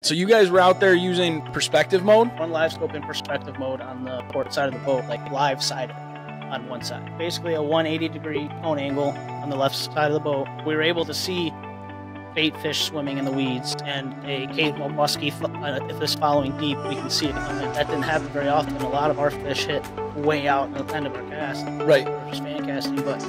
So you guys were out there using perspective mode? One live scope in perspective mode on the port side of the boat, like live side on one side. Basically a 180-degree cone angle on the left side of the boat. We were able to see bait fish swimming in the weeds and a occasional musky, if it's following deep, we can see it coming. That didn't happen very often. A lot of our fish hit way out at the end of our cast. Right. We're just fan casting, but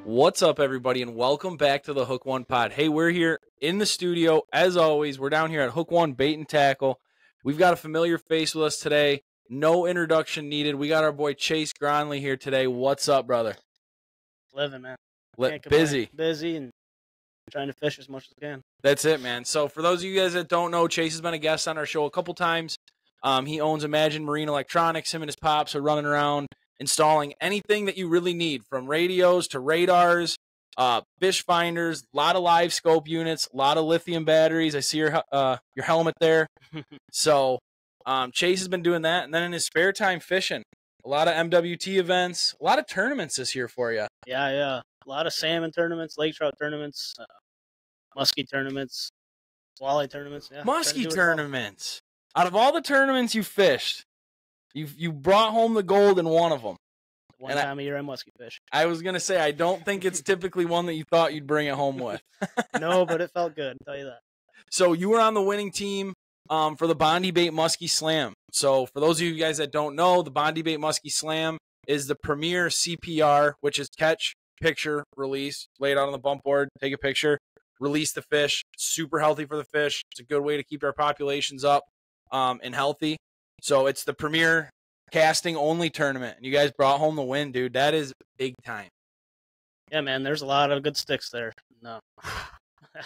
What's up, everybody, and welcome back to the Hook One Pod. Hey, we're here in the studio. As always, we're down here at Hook One Bait and Tackle. We've got a familiar face with us today. No introduction needed. We got our boy Chase Gronley here today. What's up, brother? living, man. Busy. Busy and trying to fish as much as I can. That's it, man. So for those of you guys that don't know, Chase has been a guest on our show a couple times. He owns Imagine Marine Electronics. Him and his pops are running around installing anything that you really need, from radios to radars, fish finders, a lot of live scope units, a lot of lithium batteries. I see your helmet there. So Chase has been doing that, and then in his spare time, fishing. A lot of MWT events, a lot of tournaments this year for you. Yeah. A lot of salmon tournaments, lake trout tournaments, musky tournaments, walleye tournaments. Yeah, musky tournaments. Out of all the tournaments you fished, you brought home the gold in one of them. One time a year I musky fish. I was going to say, I don't think it's typically one that you thought you'd bring it home with. No, but it felt good, I'll tell you that. So you were on the winning team for the Bondy Bait Musky Slam. So for those of you guys that don't know, the Bondy Bait Musky Slam is the premier CPR, which is catch, picture, release, lay it out on the bump board, take a picture, release the fish. Super healthy for the fish. It's a good way to keep our populations up and healthy. So it's the premier casting only tournament, and you guys brought home the win, dude. That is big time. Yeah, man, there's a lot of good sticks there. No.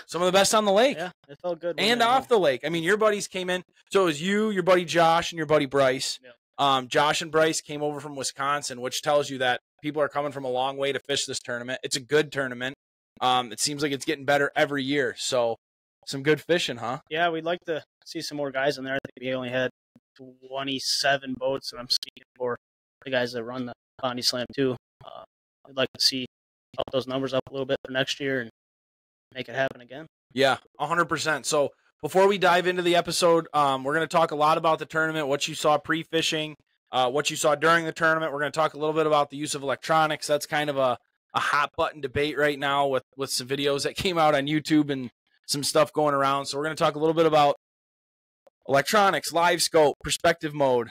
Some of the best on the lake. Yeah, it felt good. And off the lake. I mean, your buddies came in. So it was you, your buddy Josh, and your buddy Bryce. Yeah. Josh and Bryce came over from Wisconsin, which tells you that people are coming from a long way to fish this tournament. It's a good tournament. It seems like it's getting better every year. So some good fishing, huh? Yeah, we'd like to see some more guys in there. I think we only had 27 boats, and I'm speaking for the guys that run the Bondy Slam too. I'd like to see up those numbers up a little bit for next year and make it happen again. Yeah, 100%. So before we dive into the episode, we're going to talk a lot about the tournament, what you saw pre-fishing, what you saw during the tournament. We're going to talk a little bit about the use of electronics. That's kind of a hot button debate right now with some videos that came out on YouTube and some stuff going around. So we're going to talk a little bit about electronics, live scope, perspective mode,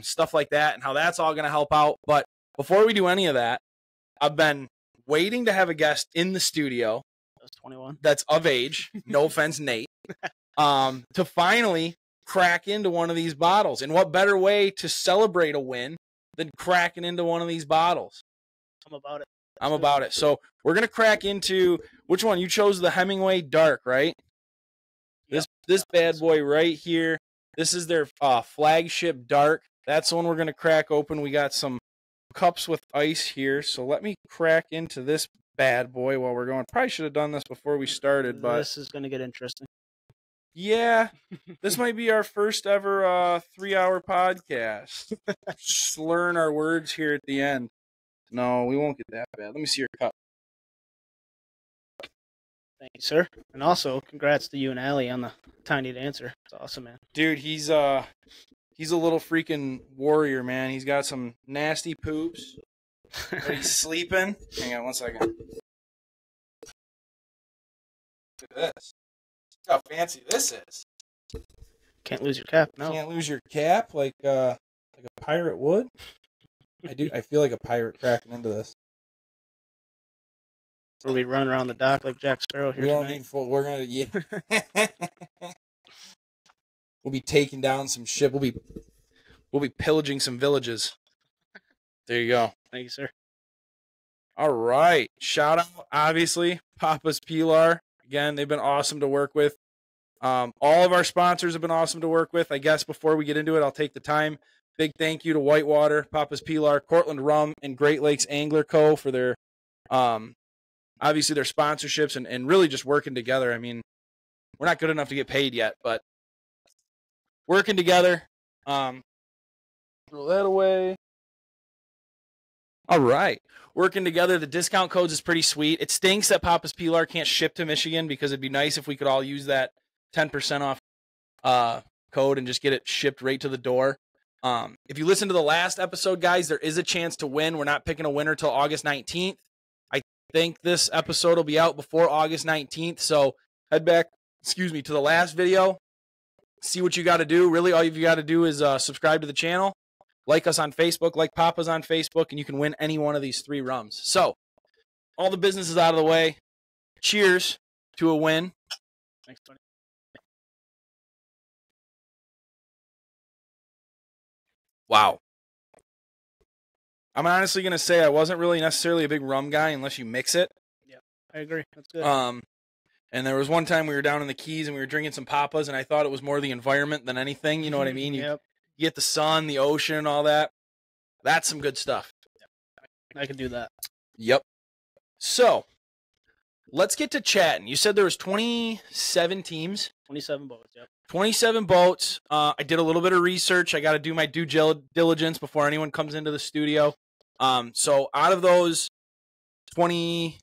stuff like that, and how that's all going to help out. But before we do any of that, I've been waiting to have a guest in the studio. That's 21. That's of age. No offense, Nate. To finally crack into one of these bottles. And what better way to celebrate a win than cracking into one of these bottles? I'm about it. I'm about it. So we're going to crack into, which one? You chose the Hemingway Dark, right? This bad boy right here. This is their flagship Dark. That's the one we're going to crack open. We got some cups with ice here. So let me crack into this bad boy while we're going. Probably should have done this before we started, but this is going to get interesting. Yeah, this might be our first ever 3-hour podcast. Slurring our words here at the end. No, we won't get that bad. Let me see your cup. Thank you, sir. And also, congrats to you and Allie on the tiny dancer. It's awesome, man. Dude, he's a little freaking warrior, man. He's got some nasty poops. He's sleeping. Hang on one second. Look at this. Look how fancy this is. Can't lose your cap, no. Can't lose your cap like a pirate would. I feel like a pirate cracking into this. We'll be running around the dock like Jack Sparrow here tonight. We're gonna, yeah. We'll be taking down some ship. We'll be pillaging some villages. There you go. Thank you, sir. All right. Shout out, obviously, Papa's Pilar. Again, they've been awesome to work with. All of our sponsors have been awesome to work with. I guess before we get into it, I'll take the time. Big thank you to Whitewater, Papa's Pilar, Cortland Rum, and Great Lakes Angler Co. for their, obviously, their sponsorships and really just working together. I mean, we're not good enough to get paid yet, but working together. Throw that away. All right. working together. The discount codes is pretty sweet. It stinks that Papa's Pilar can't ship to Michigan because it'd be nice if we could all use that 10% off code and just get it shipped right to the door. If you listen to the last episode, guys, there is a chance to win. We're not picking a winner till August 19th. I think this episode will be out before August 19th. So head back, to the last video. See what you got to do. Really, all you got to do is subscribe to the channel, like us on Facebook, like Papa's on Facebook, and you can win any one of these 3 rums. So all the business is out of the way. Cheers to a win. Thanks, Tony. Wow. I'm honestly going to say I wasn't really necessarily a big rum guy unless you mix it. Yeah, I agree. That's good. And there was one time we were down in the Keys and we were drinking some Papas, and I thought it was more the environment than anything. You know what I mean? You get the sun, the ocean, and all that. That's some good stuff. I could do that. Yep. So, let's get to chatting. You said there was 27 teams. 27 boats, yep. 27 boats. I did a little bit of research. I got to do my due diligence before anyone comes into the studio. So out of those 20,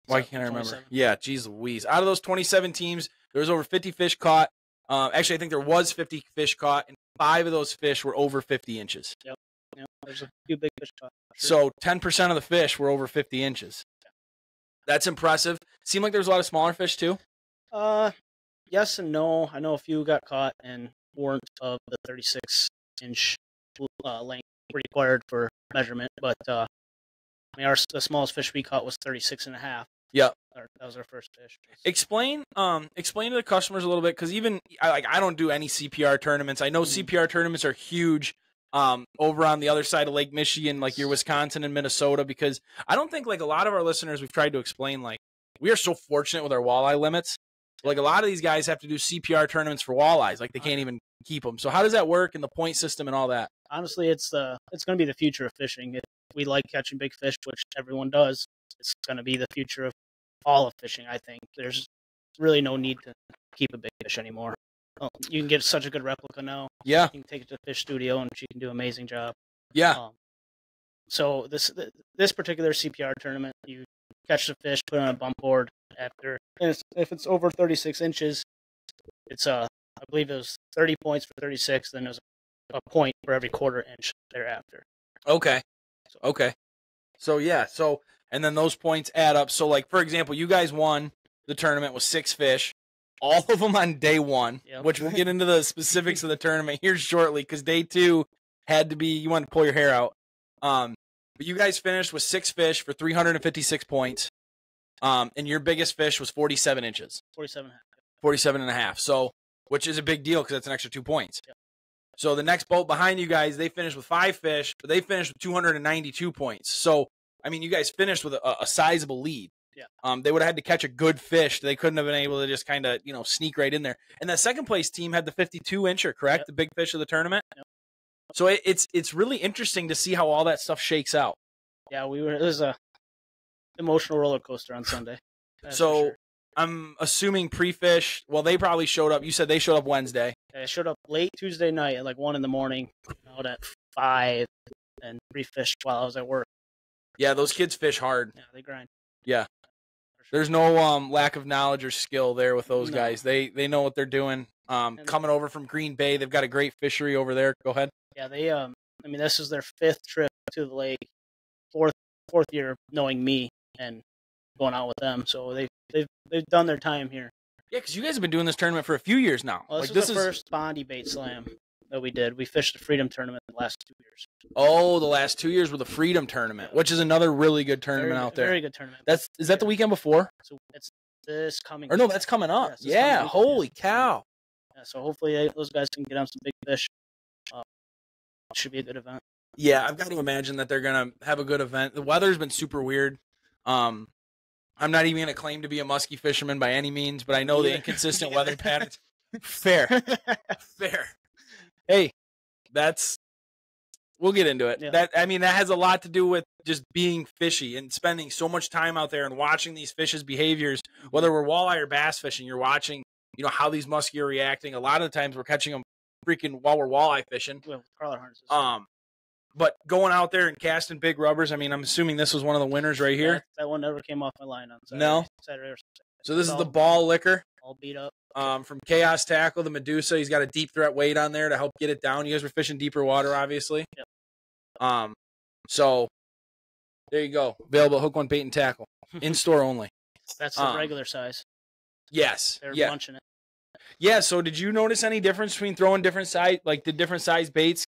why can't I remember? 27. Yeah, geez Louise. Out of those 27 teams, there was over 50 fish caught. Actually, I think there was 50 fish caught, and 5 of those fish were over 50 inches. Yep. There's a few big fish caught. So 10% of the fish were over 50 inches. That's impressive. Seemed like there was a lot of smaller fish too. Yes and no. I know a few got caught and weren't of the 36-inch length required for measurement, but I mean, the smallest fish we caught was 36.5. Yeah, that was our first fish. Explain to the customers a little bit, because even I don't do any CPR tournaments. I know CPR tournaments are huge over on the other side of Lake Michigan, like your Wisconsin and Minnesota, because I don't think, like a lot of our listeners, we've tried to explain, like, we are so fortunate with our walleye limits. Like, a lot of these guys have to do CPR tournaments for walleyes. Like, they can't even keep them. So how does that work, and the point system and all that? Honestly, it's going to be the future of fishing. If we like catching big fish, which everyone does, it's going to be the future of all of fishing, I think. There's really no need to keep a big fish anymore. You can get such a good replica now. Yeah. You can take it to the fish studio, and she can do an amazing job. Yeah. So this particular CPR tournament, you catch the fish, put it on a bump board. If it's over 36 inches, it's I believe it was 30 points for 36. Then there's a point for every quarter inch thereafter. Okay. So yeah. So and then those points add up. So, like, for example, you guys won the tournament with 6 fish, all of them on day 1, yep. Which we'll get into the specifics of the tournament here shortly, because day 2 had to be, you wanted to pull your hair out. But you guys finished with 6 fish for 356 points. And your biggest fish was 47 inches. 47.5. So, which is a big deal because that's an extra 2 points. Yep. So the next boat behind you guys, they finished with 5 fish, but they finished with 292 points. So, I mean, you guys finished with a sizable lead. Yeah. They would have had to catch a good fish. They couldn't have been able to just kind of, sneak right in there. And that second place team had the 52-incher, correct? Yep. The big fish of the tournament. Yep. So it's really interesting to see how all that stuff shakes out. Yeah, it was a emotional roller coaster on Sunday. So sure. I'm assuming pre-fish, well, they probably showed up. You said they showed up Wednesday. I showed up late Tuesday night at like 1 in the morning, out at 5, and pre-fished while I was at work. Yeah, those kids fish hard. Yeah, they grind. Yeah. There's no lack of knowledge or skill there with those guys. They know what they're doing. Coming over from Green Bay, they've got a great fishery over there. Go ahead. Yeah, they this is their 5th trip to the lake, fourth year knowing me and going out with them. So they've done their time here. Yeah, because you guys have been doing this tournament for a few years now. Well, this is the first Bondy Bait Slam that we did. We fished the Freedom Tournament the last 2 years. Oh, the last 2 years were the Freedom Tournament, which is another really good tournament out there. Very good tournament. Is that the weekend before? So it's this coming. Or no, that's coming up. Yeah, holy cow. Yeah, so hopefully those guys can get on some big fish. It should be a good event. Yeah, I've got to imagine that they're going to have a good event. The weather's been super weird. I'm not even going to claim to be a musky fisherman by any means, but I know the inconsistent weather patterns. Fair. Hey, we'll get into it. Yeah. That has a lot to do with just being fishy and spending so much time out there and watching these fishes' behaviors. Whether we're walleye or bass fishing, you're watching, how these muskie are reacting. A lot of the times we're catching them freaking while we're walleye fishing. Well, crawler harnesses. But going out there and casting big rubbers, I mean, I'm assuming this was one of the winners right here. That one never came off my line on Saturday. No? Saturday or Sunday. So this is the ball liquor. All beat up. From Chaos Tackle, the Medusa. He's got a deep threat weight on there to help get it down. You guys were fishing deeper water, obviously. Yep. So there you go. Available at Hook One Bait and Tackle. In store only. That's the regular size. Yes. They're munching it. Yeah, so did you notice any difference between throwing different size, like the different size baits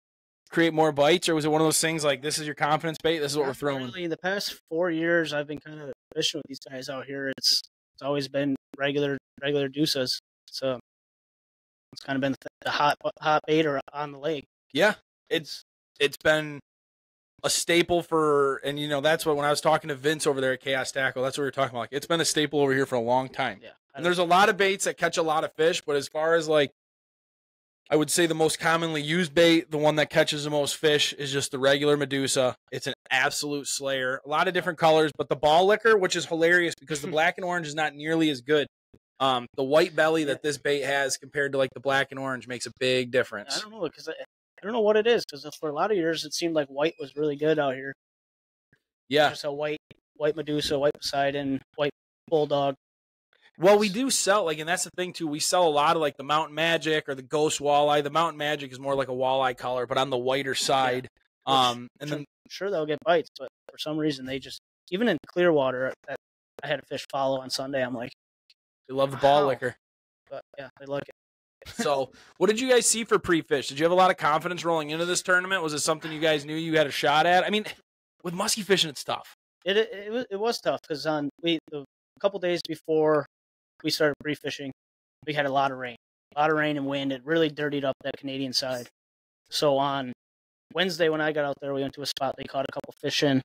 create more bites, or was it one of those things like this is your confidence bait, this is what we're throwing? Really, in the past 4 years, I've been kind of fishing with these guys out here. It's always been regular deuces. So it's kind of been the hot bait or on the lake. Yeah, it's been a staple for, and you know that's what when I was talking to Vince over there at Chaos Tackle, that's what we were talking about. Like, it's been a staple over here for a long time. Yeah, and there's a lot of baits that catch a lot of fish, but as far as like, I would say the most commonly used bait, the one that catches the most fish, is just the regular Medusa. It's an absolute slayer. A lot of different colors, but the ball liquor, which is hilarious because the black and orange is not nearly as good. The white belly that this bait has compared to like the black and orange makes a big difference. I don't know, because I don't know what it is, because for a lot of years it seemed like white was really good out here. Yeah. Just a white Medusa, white Poseidon, white Bulldog. Well, we do sell, like, and that's the thing, too. We sell a lot of, like, the Mountain Magic or the Ghost Walleye. The Mountain Magic is more like a walleye color, but on the whiter side. Yeah. And then I'm sure they'll get bites, but for some reason they just, even in clear water, I had a fish follow on Sunday. I'm like, they love the ball liquor. But, yeah, they like it. So, what did you guys see for pre-fish? Did you have a lot of confidence rolling into this tournament? Was it something you guys knew you had a shot at? I mean, with musky fishing, it's tough. It was tough, because a couple days before we started pre-fishing, we had a lot of rain and wind. It really dirtied up that Canadian side. So on Wednesday when I got out there, we went to a spot. They caught a couple fish in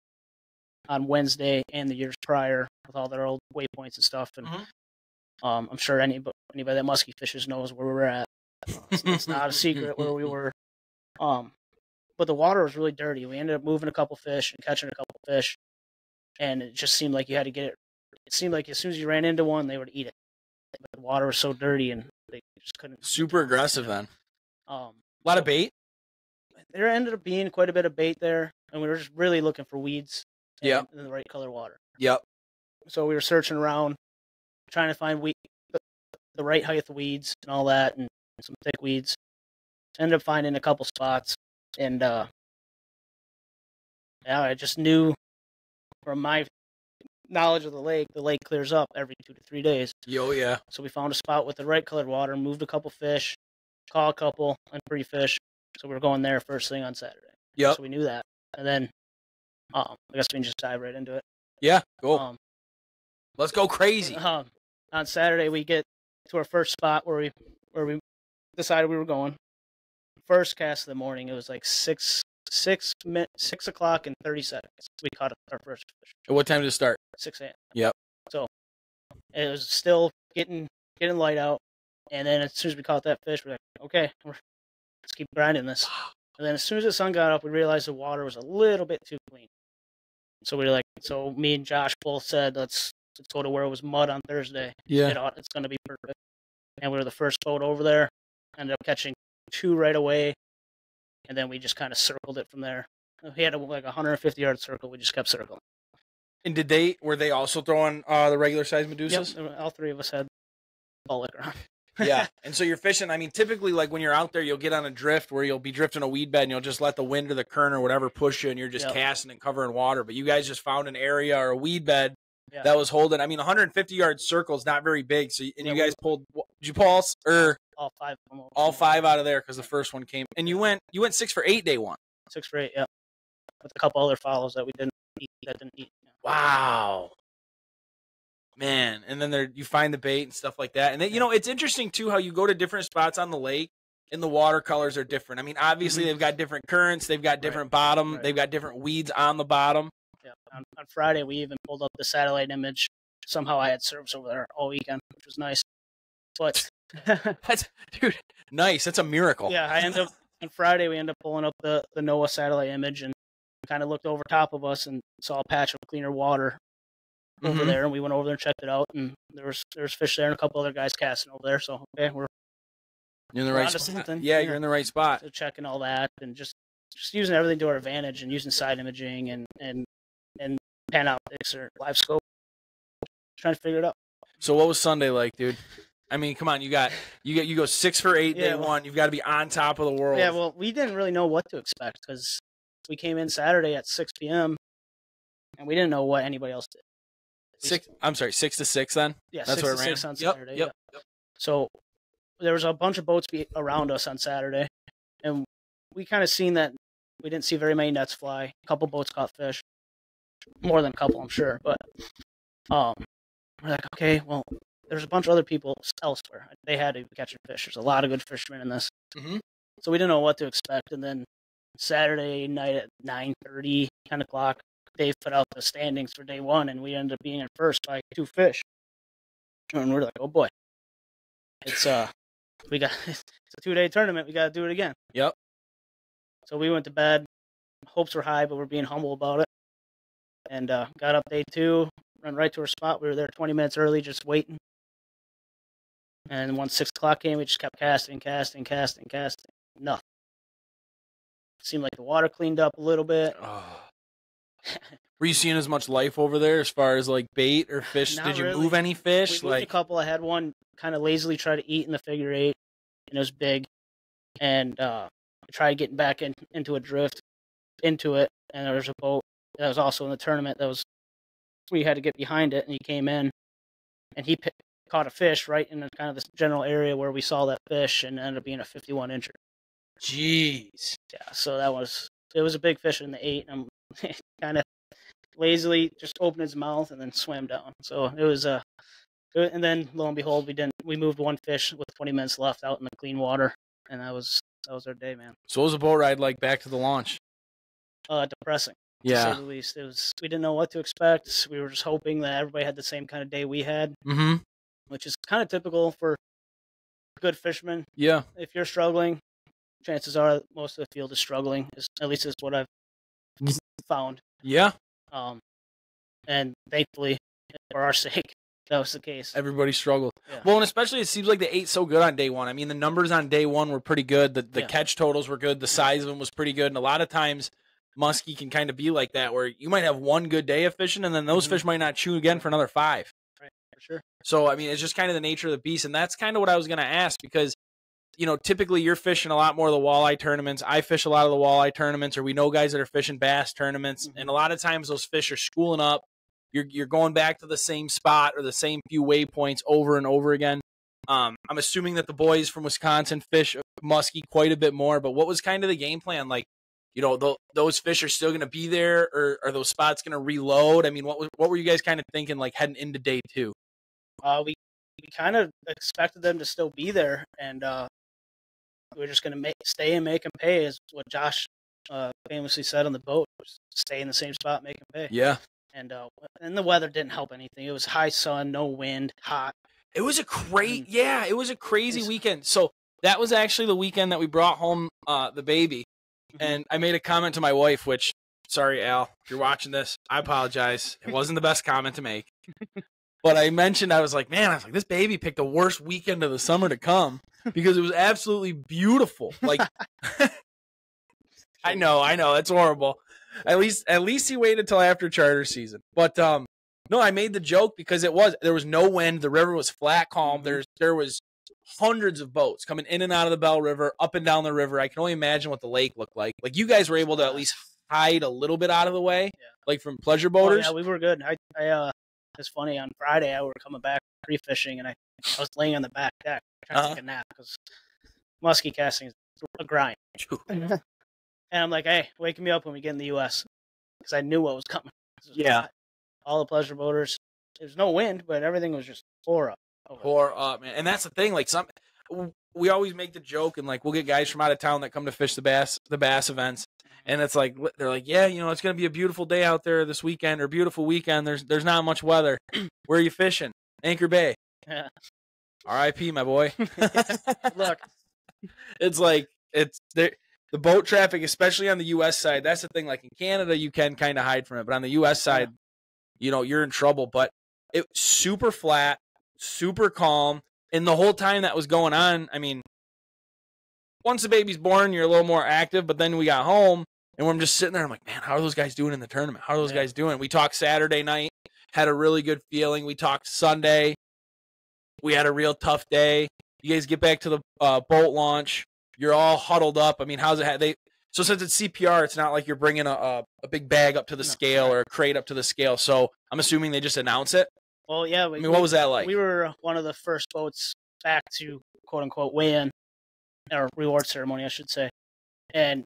on Wednesday and the years prior with all their old waypoints and stuff. And I'm sure anybody that musky fishes knows where we were at. It's not a secret where we were. But the water was really dirty. We ended up moving a couple fish and catching a couple fish, and it just seemed like you had to get it. It seemed like as soon as you ran into one, they would eat it. But the water was so dirty, and they just couldn't. Super aggressive, then. A lot of bait? There ended up being quite a bit of bait there, and we were just really looking for weeds in the right color water. Yep. So we were searching around, trying to find the right height of weeds and all that, and some thick weeds. Ended up finding a couple spots, and I just knew from my knowledge of the lake clears up every 2 to 3 days. Oh, yeah. So we found a spot with the right colored water, moved a couple fish, caught a couple, and pre-fish. So we were going there first thing on Saturday. Yep. So we knew that. And then I guess we can just dive right into it. Yeah, cool. Let's go crazy. On Saturday, we get to our first spot where we decided we were going. First cast of the morning, it was like 6 o'clock and 30 seconds. We caught our first fish. At what time did it start? 6 a.m. Yep. So it was still getting light out. And then as soon as we caught that fish, we're like, okay, let's keep grinding this. And then as soon as the sun got up, we realized the water was a little bit too clean. So we were like, so me and Josh both said, let's go to where it was mud on Thursday. Yeah. It's going to be perfect. And we were the first boat over there. Ended up catching 2 right away. And then we just kind of circled it from there. We had like a 150-yard circle. We just kept circling. And were they also throwing the regular size Medusas? Yep, all 3 of us had ball liquor on. Yeah, and so you're fishing. I mean, typically, like when you're out there, you'll get on a drift where you'll be drifting a weed bed and you'll just let the wind or the current or whatever push you and you're just casting and covering water. But you guys just found an area or a weed bed that was holding. I mean, 150-yard circle is not very big. So, and you guys pulled, did you pull all 5 of them? All 5 out of there because the first one came. And you went 6 for 8 day one. 6 for 8, yeah. With a couple other follows that we didn't eat. Yeah. Wow. Man, and then you find the bait and stuff like that. And then, it's interesting, too, how you go to different spots on the lake and the watercolors are different. I mean, obviously, they've got different currents. They've got different bottom. Right. They've got different weeds on the bottom. Yeah. On Friday, we even pulled up the satellite image. Somehow I had service over there all weekend, which was nice. But dude, nice. That's a miracle. Yeah, on Friday, we ended up pulling up the NOAA satellite image and kind of looked over top of us and saw a patch of cleaner water over there, and we went over there and checked it out, and there was fish there and a couple other guys casting over there. So okay, you're in the right spot. Yeah, you're in the right spot. So checking all that and just just using everything to our advantage and using side imaging and pan optics or live scope, trying to figure it out. So what was Sunday like, dude? I mean, come on, you go 6 for 8 day one. You've got to be on top of the world. Yeah, well, we didn't really know what to expect because we came in Saturday at 6 p.m. and we didn't know what anybody else did. 6 to 6 then? Yeah, that's 6 where to it ran. 6 on Saturday. Yep. So there was a bunch of boats around us on Saturday, and we kind of seen that we didn't see very many nets fly. A couple boats caught fish, more than a couple, I'm sure. But we're like, okay, well, there's a bunch of other people elsewhere. They had to be catching fish. There's a lot of good fishermen in this. Mm-hmm. So we didn't know what to expect. And then Saturday night at 9:30, 10 o'clock, Dave put out the standings for day one, and we ended up being in first by 2 fish. And we're like, oh boy, it's a 2-day tournament. We got to do it again. Yep. So we went to bed. Hopes were high, but we're being humble about it. And got up day 2, run right to our spot. We were there 20 minutes early, just waiting. And once 6 o'clock came, we just kept casting. Nothing. Seemed like the water cleaned up a little bit. Oh. Were you seeing as much life over there as far as like bait or fish? Not Did you really. move any fish? We moved a couple. I had one kind of lazily try to eat in the figure 8, and it was big. And I tried getting back into a drift, into it, and there was a boat that was also in the tournament we had to get behind it, and he came in, and he caught a fish right in kind of this general area where we saw that fish, and ended up being a 51-incher. Jeez. Yeah, so it was a big fish in the 8, and I'm kind of lazily just opened his mouth and then swam down. So it was and then lo and behold, we moved one fish with 20 minutes left out in the clean water, and that was our day, man. So what was the boat ride like back to the launch? Depressing. Yeah. To say the least. We didn't know what to expect. We were just hoping that everybody had the same kind of day we had, which is kind of typical for good fishermen. Yeah. If you're struggling, chances are most of the field is struggling. At least is what I've found. Yeah. And thankfully, for our sake, that was the case. Everybody struggled. Yeah. Well, and especially it seems like they ate so good on day one. I mean, the numbers on day one were pretty good. The catch totals were good. The size of them was pretty good. And a lot of times, muskie can kind of be like that, where you might have one good day of fishing, and then those fish might not chew again for another 5. Right, for sure. So, I mean, it's just kind of the nature of the beast. And that's kind of what I was going to ask, because, you know, typically you're fishing a lot more of the walleye tournaments. I fish a lot of the walleye tournaments, or we know guys that are fishing bass tournaments. And a lot of times those fish are schooling up. You're going back to the same spot or the same few waypoints over and over again. I'm assuming that the boys from Wisconsin fish muskie quite a bit more, but what was kind of the game plan? Like, you know, those fish are still going to be there, or are those spots going to reload? I mean, what were you guys kind of thinking, like, heading into day 2? We kind of expected them to still be there, and we were just going to stay and make them pay, is what Josh famously said on the boat. Stay in the same spot, make them pay. Yeah. And the weather didn't help anything. It was high sun, no wind, hot. It was a crazy weekend. So that was actually the weekend that we brought home the baby. And I made a comment to my wife, which, sorry, Al, if you're watching this, I apologize. It wasn't the best comment to make. But I was like, this baby picked the worst weekend of the summer to come, because it was absolutely beautiful. Like, I know, it's horrible. At least he waited till after charter season. But no, I made the joke because there was no wind. The river was flat, calm. There was hundreds of boats coming in and out of the Bell River, up and down the river. I can only imagine what the lake looked like. Like, you guys were able to at least hide a little bit out of the way, like from pleasure boaters. Oh, yeah, we were good. It's funny, on Friday we were coming back pre-fishing, and I was laying on the back deck trying to take a nap, because muskie casting is a grind. And I'm like, hey, wake me up when we get in the U.S., because I knew what was coming. All the pleasure boaters. There's no wind, but everything was just pour up. Pour up, man. And that's the thing. Like, we always make the joke, and like, we'll get guys from out of town that come to fish the bass events, and it's like, they're like, yeah, you know, it's gonna be a beautiful day out there this weekend, or beautiful weekend. There's not much weather. Where are you fishing? Anchor Bay. Yeah. R.I.P. my boy. Look, it's like, it's there. The boat traffic, especially on the U.S. side, that's the thing. Like, in Canada, you can kind of hide from it, but on the U.S. side, you know, you're in trouble. But it was super flat, super calm, and the whole time that was going on, I mean, once the baby's born, you're a little more active. But then we got home, and I'm just sitting there. I'm like, man, how are those guys doing in the tournament? How are those guys doing? We talked Saturday night, had a really good feeling. We talked Sunday. We had a real tough day. You guys get back to the boat launch. You're all huddled up. I mean, how's it? So since it's CPR, it's not like you're bringing a big bag up to the scale or a crate up to the scale. So I'm assuming they just announce it. Well, yeah. What was that like? We were one of the first boats back to quote unquote weigh-in or reward ceremony, I should say, and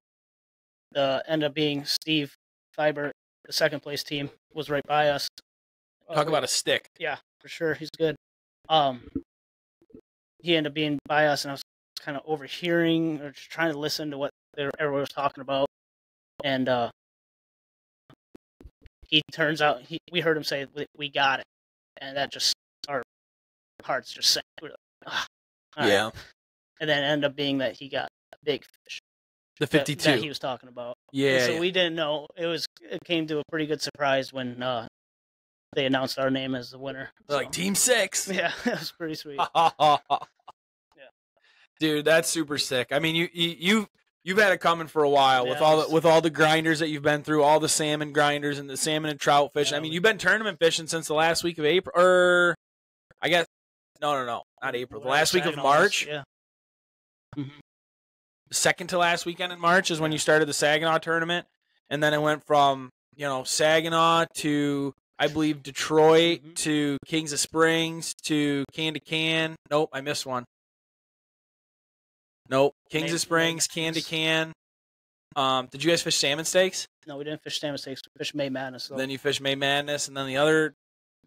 the ended up being Steve Fiber, the second place team, was right by us. Talk about a stick. Yeah, for sure. He's good. He ended up being by us, and I was kind of overhearing or just trying to listen to what everyone was talking about. And he turns out, we heard him say, "We got it," and that just, our hearts just sank. We were like, yeah. Right. And then it ended up being that he got a big fish. The 52 that he was talking about. Yeah. And so we didn't know. It came to a pretty good surprise when they announced our name as the winner. So. Like Team 6. Yeah, it was pretty sweet. Yeah. Dude, that's super sick. I mean, you've had it coming for a while with all the grinders that you've been through, all the salmon grinders and the salmon and trout fishing. Yeah, I mean, you've been tournament fishing since the last week of April, or I guess no, not April. The last week of March. Yeah. Mm-hmm. Second to last weekend in March is when you started the Saginaw tournament, and then it went from Saginaw to, I believe, Detroit to Kings of Springs to Can. Nope, I missed one. Nope, Kings of Springs, Can. Did you guys fish salmon steaks? No, we didn't fish salmon steaks. We fished May Madness. Though. Then you fished May Madness, and then the other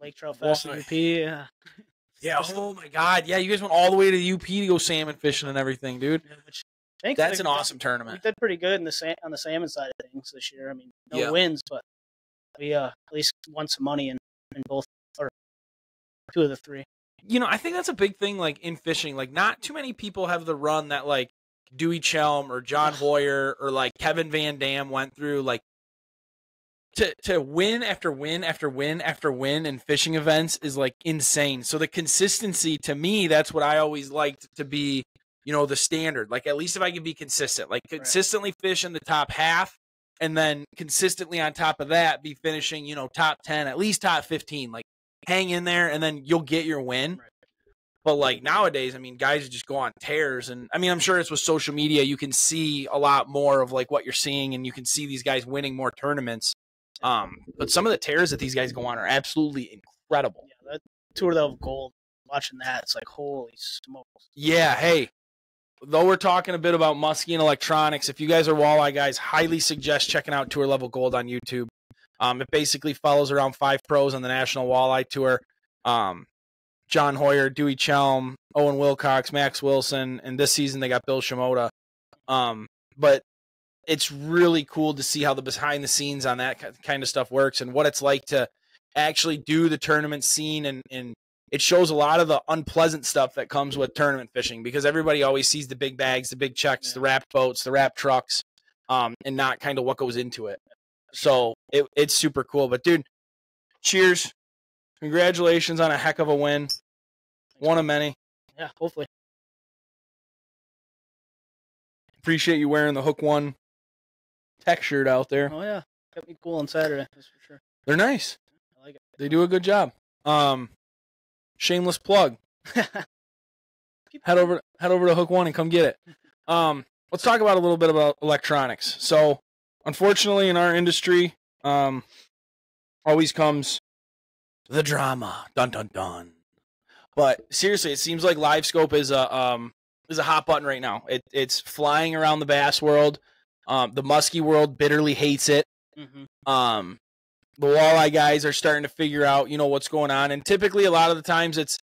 Lake Trout Fest in UP. Yeah. Yeah. Oh my God. Yeah, you guys went all the way to the UP to go salmon fishing and everything, dude. That's an awesome tournament. We did pretty good on the salmon side of things this year. I mean, no wins, but we at least won some money in both, or two of the three. I think that's a big thing, like, in fishing. Like, not too many people have the run that, like, Dewey Chelm or John Hoyer or, like, Kevin Van Dam went through. Like, to win after win after win after win in fishing events is, like, insane. So the consistency, to me, that's what I always liked to be, the standard. Like, at least if I can be consistent. Like, consistently fish in the top half, and then consistently on top of that be finishing, top 10, at least top 15. Like, hang in there, and then you'll get your win. Right. But, like, nowadays, I mean, guys just go on tears. And, I mean, I'm sure it's with social media, you can see a lot more of, like, what you're seeing, and you can see these guys winning more tournaments. But some of the tears that these guys go on are absolutely incredible. Yeah, that Tour of Gold, watching that, it's like, holy smokes. Yeah, hey, though we're talking a bit about musky and electronics, if you guys are walleye guys, highly suggest checking out Tour Level Gold on YouTube. It basically follows around 5 pros on the National Walleye Tour. John Hoyer, Dewey Chelm, Owen Wilcox, Max Wilson, and this season they got Bill Shimoda. But it's really cool to see how the behind the scenes on that kind of stuff works and what it's like to actually do the tournament scene. And it shows a lot of the unpleasant stuff that comes with tournament fishing, because everybody always sees the big bags, the big checks, the wrapped boats, the wrapped trucks, and not kind of what goes into it. So it's super cool. But, dude, cheers. Congratulations on a heck of a win. One of many. Yeah, hopefully. Appreciate you wearing the Hook One tech shirt out there. Oh, yeah. Kept me cool on Saturday, that's for sure. They're nice. I like it. They do a good job. Shameless plug. Head over to Hook One and come get it. Let's talk about a little bit about electronics. So, unfortunately, in our industry, always comes the drama. Dun dun dun. But seriously, it seems like livescope is a hot button right now. It's flying around the bass world. The musky world bitterly hates it. Mm-hmm. The walleye guys are starting to figure out, what's going on. And typically, a lot of the times, it's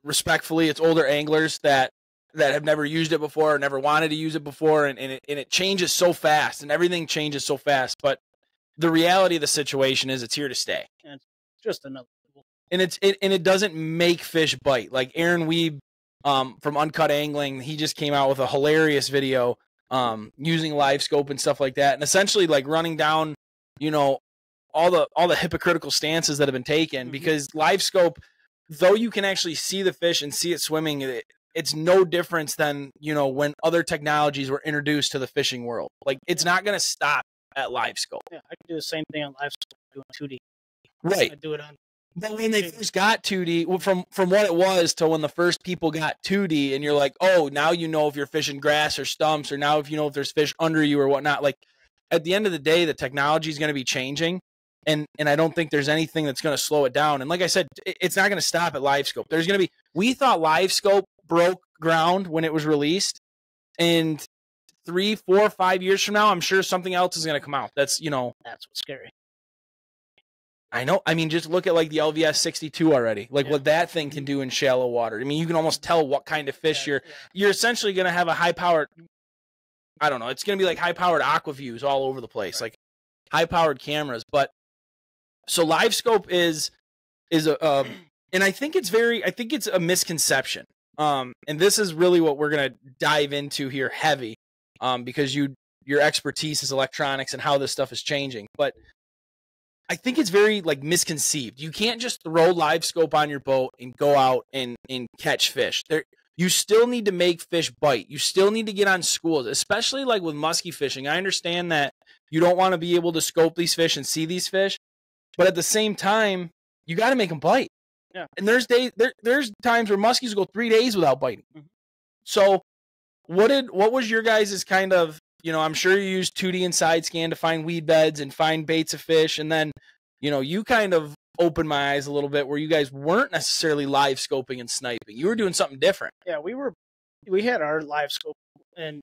respectfully, it's older anglers that have never used it before or never wanted to use it before, and it changes so fast, and everything changes so fast. But the reality of the situation is it's here to stay. And it's just another tool. And it doesn't make fish bite. Like Aaron Weeb from Uncut Angling, he just came out with a hilarious video using livescope and stuff like that, and essentially like running down, all the hypocritical stances that have been taken, because livescope, though you can actually see the fish and see it swimming, it's no difference than, you know, when other technologies were introduced to the fishing world. Like, it's not going to stop at livescope. Yeah, I can do the same thing on livescope doing 2D. Right. I do it on. But when they first got 2D, from what it was to when the first people got 2D, and you're like, oh, now you know if you're fishing grass or stumps, or now if you know if there's fish under you or whatnot. Like, at the end of the day, the technology is going to be changing, and I don't think there's anything that's going to slow it down. And like I said, it's not going to stop at livescope. There's going to be. We thought livescope broke ground when it was released, and 3, 4, 5 years from now, I'm sure something else is going to come out. That's, you know, that's what's scary. I know. I mean, just look at like the LVS 62 already, like what that thing can do in shallow water. I mean, you can almost tell what kind of fish you're essentially going to have a high powered, I don't know. It's going to be like high powered aqua views all over the place, like high powered cameras. But so livescope is a, and I think it's a misconception. And this is really what we're going to dive into here heavy, because your expertise is electronics and how this stuff is changing. But I think it's very like misconceived. You can't just throw livescope on your boat and go out and catch fish. You still need to make fish bite. You still need to get on schools, especially like with musky fishing. I understand that you don't want to be able to scope these fish and see these fish, but at the same time, you got to make them bite. Yeah. And there's times where muskies go 3 days without biting. Mm-hmm. So what was your guys' kind of, you know, I'm sure you use 2D and side scan to find weed beds and find baits of fish. And then, you know, you kind of opened my eyes a little bit where you guys weren't necessarily live scoping and sniping. You were doing something different. Yeah, we had our live scope, and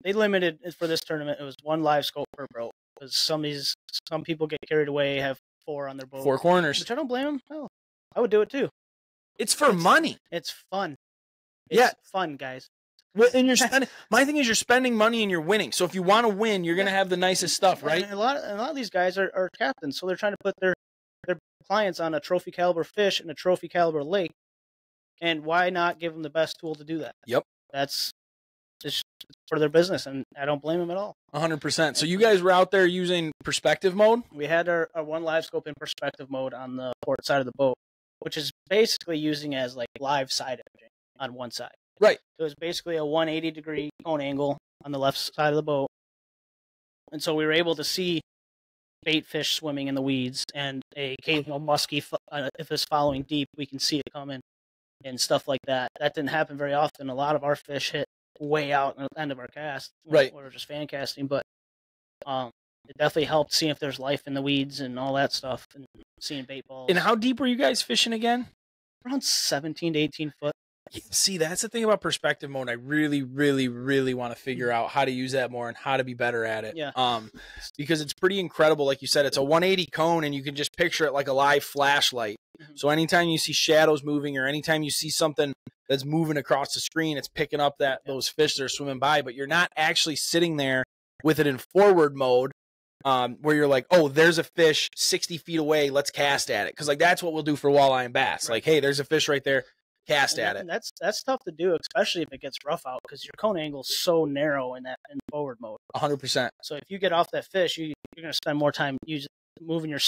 they limited for this tournament. It was 1 live scope per boat, because some people get carried away, have 4 on their boat. 4 corners. Which I don't blame them. Hell, I would do it too. It's money. It's fun. It's fun, guys. Well, and you're spending. My thing is, you're spending money and you're winning. So if you want to win, you're going to have the nicest stuff, right? And a lot of these guys are captains, so they're trying to put their clients on a trophy caliber fish in a trophy caliber lake. And why not give them the best tool to do that? Yep, that's just for their business, and I don't blame them at all. 100%. So you guys were out there using perspective mode. We had our 1 live scope in perspective mode on the port side of the boat, which is basically using as like live side imaging on one side. Right. It was basically a 180-degree cone angle on the left side of the boat. And so we were able to see bait fish swimming in the weeds, and a occasional muskie, if it's following deep, we can see it coming and stuff like that. That didn't happen very often. A lot of our fish hit way out at the end of our cast. Right. We were just fan casting, but it definitely helped seeing if there's life in the weeds and all that stuff, and seeing bait balls. And how deep were you guys fishing again? Around 17 to 18 foot. See, that's the thing about perspective mode. I really, really, really want to figure out how to use that more and how to be better at it. Yeah. Because it's pretty incredible. Like you said, it's a 180 cone, and you can just picture it like a live flashlight. Mm-hmm. So anytime you see shadows moving, or anytime you see something that's moving across the screen, it's picking up those fish that are swimming by. But you're not actually sitting there with it in forward mode, where you're like, oh, there's a fish 60 feet away, let's cast at it. Because like that's what we'll do for walleye and bass. Right. Like, hey, there's a fish right there. Cast at it. That's tough to do, especially if it gets rough out, because your cone angle is so narrow in forward mode. 100%. So if you get off that fish, you're going to spend more time moving your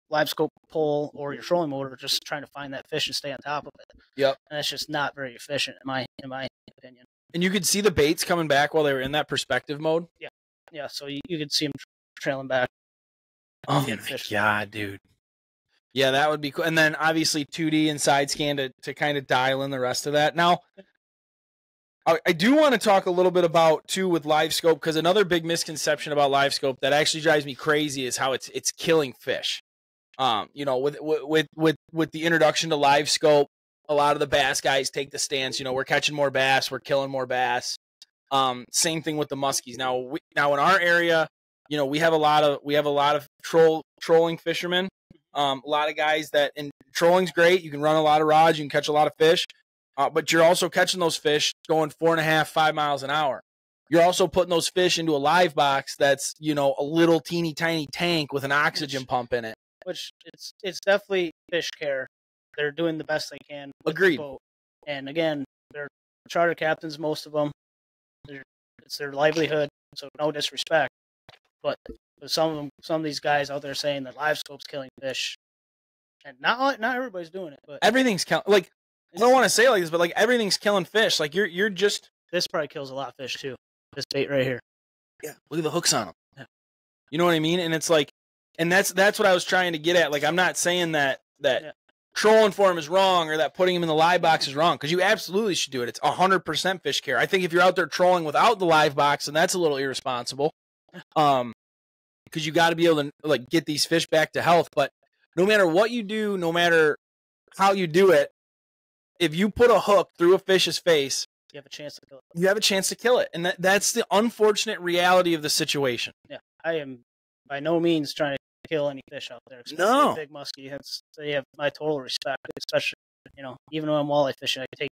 live scope pole or your trolling motor, just trying to find that fish and stay on top of it. Yep. And that's just not very efficient in my opinion. And you could see the baits coming back while they were in that perspective mode. Yeah. So you could see them trailing back. Oh my God, dude. Yeah, that would be cool. And then obviously 2D and side scan to kind of dial in the rest of that. Now, I do want to talk a little bit about too with live scope, because another big misconception about live scope that actually drives me crazy is how it's killing fish. You know, with the introduction to live scope, a lot of the bass guys take the stance. You know, we're catching more bass, we're killing more bass. Same thing with the muskies. Now in our area, you know, we have a lot of trolling fishermen. A lot of guys and trolling's great. You can run a lot of rods, you can catch a lot of fish, but you're also catching those fish going 4.5, 5 miles an hour. You're also putting those fish into a live box that's, you know, a little teeny tiny tank with an oxygen pump in it. Which it's definitely fish care. They're doing the best they can. Agreed. The boat. And again, they're charter captains, most of them. It's their livelihood, so no disrespect. But some of these guys out there saying that live scope's killing fish, and not everybody's doing it, but everything's like I don't want to say it like this, but like everything's killing fish. Like you're just. This probably kills a lot of fish too. This bait right here. Yeah. Look at the hooks on them. Yeah. You know what I mean? And it's like, and that's what I was trying to get at. Like I'm not saying that trolling for him is wrong or that putting him in the live box is wrong, because you absolutely should do it. It's 100% fish care. I think if you're out there trolling without the live box, then that's a little irresponsible. Because you got to be able to like get these fish back to health. But no matter what you do, no matter how you do it, if you put a hook through a fish's face, you have a chance to kill it. You have a chance to kill it, and that's the unfortunate reality of the situation. Yeah, I am by no means trying to kill any fish out there. No, big muskie. They have my total respect, especially even when I'm walleye fishing, I take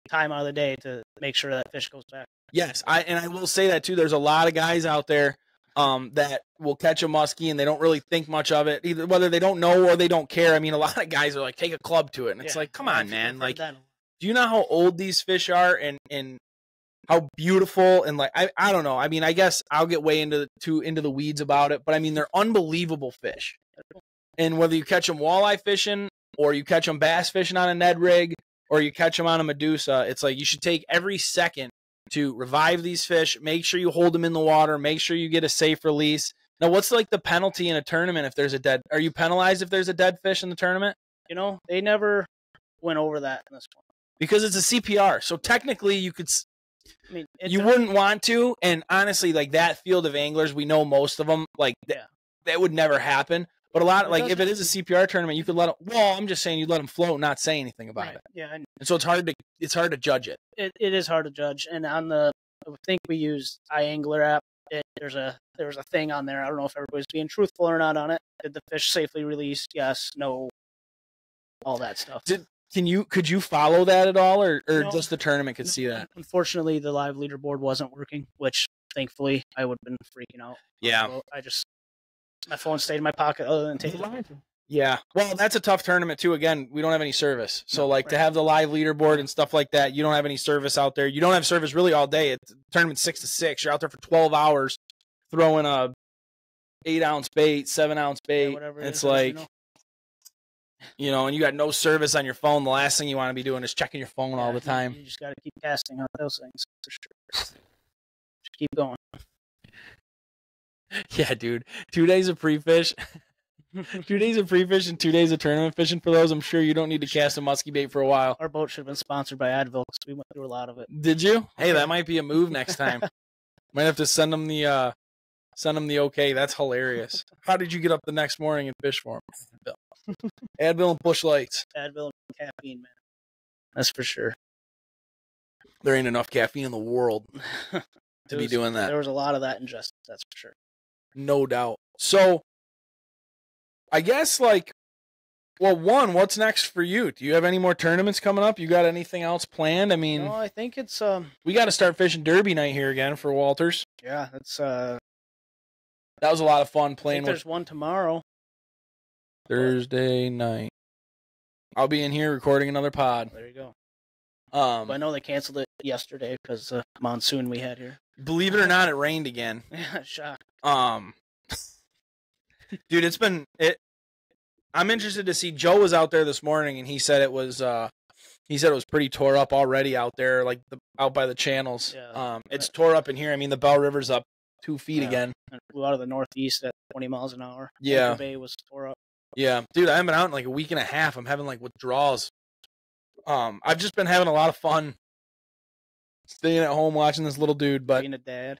time out of the day to make sure that fish goes back. Yes, I will say that too. There's a lot of guys out there that will catch a muskie and they don't really think much of it, either whether they don't know or they don't care. I mean, a lot of guys are like, take a club to it, and it's like, come on, man. Like, do you know how old these fish are and how beautiful and like I don't know. I mean, I guess I'll get way into the weeds about it, but I mean, they're unbelievable fish. And whether you catch them walleye fishing or you catch them bass fishing on a Ned rig or you catch them on a Medusa, it's like you should take every second to revive these fish. Make sure you hold them in the water. Make sure you get a safe release. Now, what's like the penalty in a tournament if there's a dead? Are you penalized if there's a dead fish in the tournament? They never went over that in this one. Because it's a CPR. So technically you could, you wouldn't want to. And honestly, like that field of anglers, we know most of them, like that would never happen. But a lot, like if it is a CPR tournament, you could let them, well, I'm just saying you'd let them float, not say anything about it. Yeah. And so it's hard to judge it. It is hard to judge. And I think we used iAngler app. There was a thing on there. I don't know if everybody's being truthful or not on it. Did the fish safely release? Yes, no, all that stuff. Could you follow that at all, or just the tournament could see that? Unfortunately, the live leaderboard wasn't working, which thankfully I would have been freaking out. Yeah. My phone stayed in my pocket other than taking it. Yeah. Well, that's a tough tournament too. Again, we don't have any service. So to have the live leaderboard and stuff like that, you don't have any service out there. You don't have service really all day. It's tournament 6 to 6. You're out there for 12 hours throwing a 8-ounce bait, 7-ounce bait. It's like, and you got no service on your phone. The last thing you want to be doing is checking your phone all the time. You just got to keep casting on those things for sure. Just keep going. Yeah, dude. 2 days of pre-fish. 2 days of pre-fish and 2 days of tournament fishing for those. I'm sure you don't need to cast a musky bait for a while. Our boat should have been sponsored by Advil because we went through a lot of it. Did you? Hey, that might be a move next time. Might have to send them the okay. That's hilarious. How did you get up the next morning and fish for them? Advil and Busch Lights. Advil and caffeine, man. That's for sure. There ain't enough caffeine in the world to be doing that. There was a lot of that ingested, that's for sure. No doubt. So, I guess, what's next for you? Do you have any more tournaments coming up? You got anything else planned? I mean... No, I think it's... we got to start fishing Derby night here again for Walters. Yeah, that's... That was a lot of fun playing there's one tomorrow. Thursday night. I'll be in here recording another pod. There you go. But I know they canceled it yesterday because of the monsoon we had here. Believe it or not, it rained again. Yeah, shock. Dude, I'm interested to see. Joe was out there this morning, and he said it was pretty tore up already out there, like out by the channels. Yeah. It's tore up in here. I mean, the Bell River's up 2 feet again. It blew out of the northeast at 20 miles an hour. Yeah. The bay was tore up. Yeah, dude, I haven't been out in like a week and a half. I'm having like withdrawals. I've just been having a lot of fun staying at home watching this little dude. But being a dad.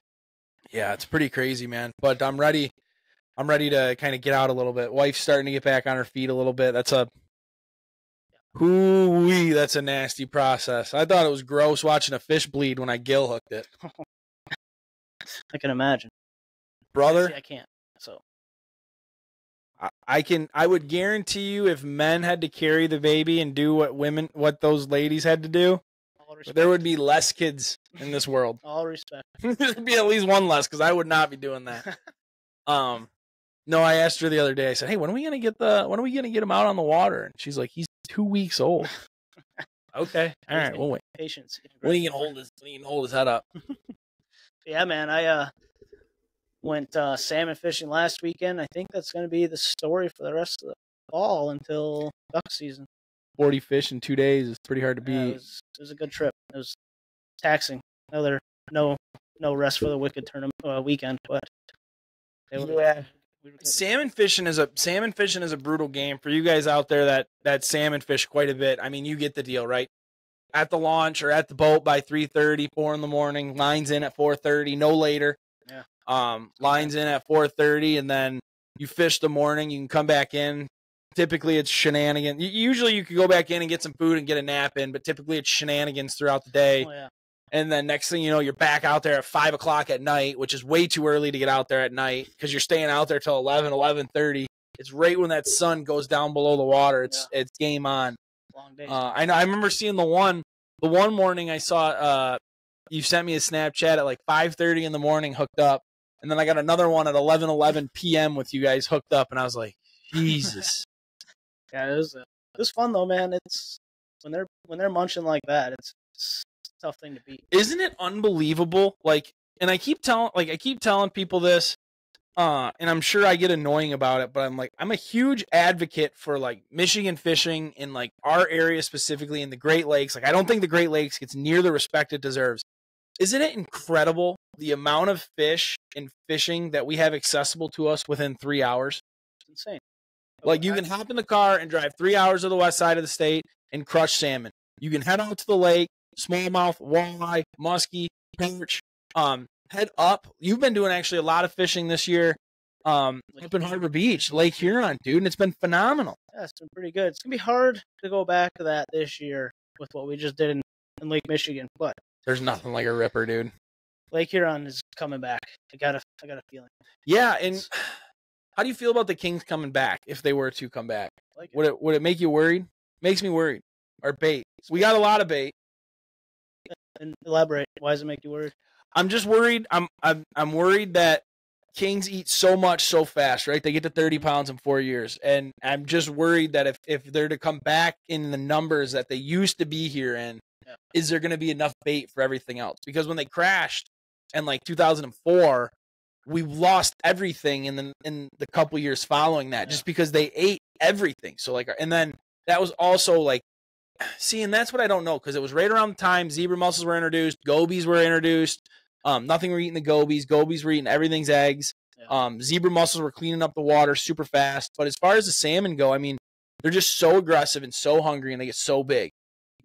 Yeah, it's pretty crazy, man. But I'm ready. I'm ready to kind of get out a little bit. Wife's starting to get back on her feet a little bit. That's a nasty process. I thought it was gross watching a fish bleed when I gill hooked it. I can imagine. Brother? See, I can't. So I would guarantee you if men had to carry the baby and do what those ladies had to do, there would be less kids in this world. All respect. There'd be at least one less because I would not be doing that. No, I asked her the other day. I said, "Hey, when are we gonna get him out on the water?" And she's like, "He's 2 weeks old." Okay, all right, we'll wait. Patience. When he can hold his head up. Yeah, man. I went salmon fishing last weekend. I think that's going to be the story for the rest of the fall until duck season. 40 fish in 2 days is pretty hard to beat. Yeah, it was a good trip. It was taxing. No rest for the wicked tournament weekend, but salmon fishing is a brutal game for you guys out there that salmon fish quite a bit. I mean, you get the deal, right? At the launch or at the boat by 3:30, 4 in the morning, lines in at 4:30, no later. Yeah. Lines in at 4:30, and then you fish the morning. You can come back in. Typically, it's shenanigans. Usually, you could go back in and get some food and get a nap in, but typically, it's shenanigans throughout the day. Oh, yeah. And then next thing you know, you're back out there at 5 o'clock at night, which is way too early to get out there at night because you're staying out there till 11:30. It's right when that sun goes down below the water. It's game on. Long days. I know. I remember seeing the one morning I saw. You sent me a Snapchat at like 5:30 in the morning, hooked up, and then I got another one at 11:11 p.m. with you guys hooked up, and I was like, Jesus. Yeah, it was fun though, man. It's when they're munching like that, it's a tough thing to beat. Isn't it unbelievable? Like, and I keep telling people this, and I'm sure I get annoying about it, but I'm a huge advocate for like Michigan fishing in like our area specifically in the Great Lakes. Like, I don't think the Great Lakes gets near the respect it deserves. Isn't it incredible the amount of fish and fishing that we have accessible to us within 3 hours? It's insane. Like, you can hop in the car and drive 3 hours to the west side of the state and crush salmon. You can head out to the lake, smallmouth, walleye, muskie, perch. Head up. You've been doing actually a lot of fishing this year up in Harbor Beach, Lake Huron, dude, and it's been phenomenal. Yeah, it's been pretty good. It's going to be hard to go back to that this year with what we just did in Lake Michigan, but there's nothing like a ripper, dude. Lake Huron is coming back. I got a feeling. Yeah, and how do you feel about the Kings coming back if they were to come back? Would it make you worried? Makes me worried. Our bait. We got a lot of bait. And elaborate. Why does it make you worried? I'm just worried. I'm worried that Kings eat so much so fast, right? They get to 30 pounds in 4 years. And I'm just worried that if they're to come back in the numbers that they used to be here in, is there going to be enough bait for everything else? Because when they crashed in like 2004, we lost everything in the couple years following that just because they ate everything. So like, and then that was also like, see, and that's what I don't know, because it was right around the time zebra mussels were introduced, gobies were introduced. Nothing were eating the gobies. Gobies were eating everything's eggs. Zebra mussels were cleaning up the water super fast. But as far as the salmon go, I mean, they're just so aggressive and so hungry, and they get so big.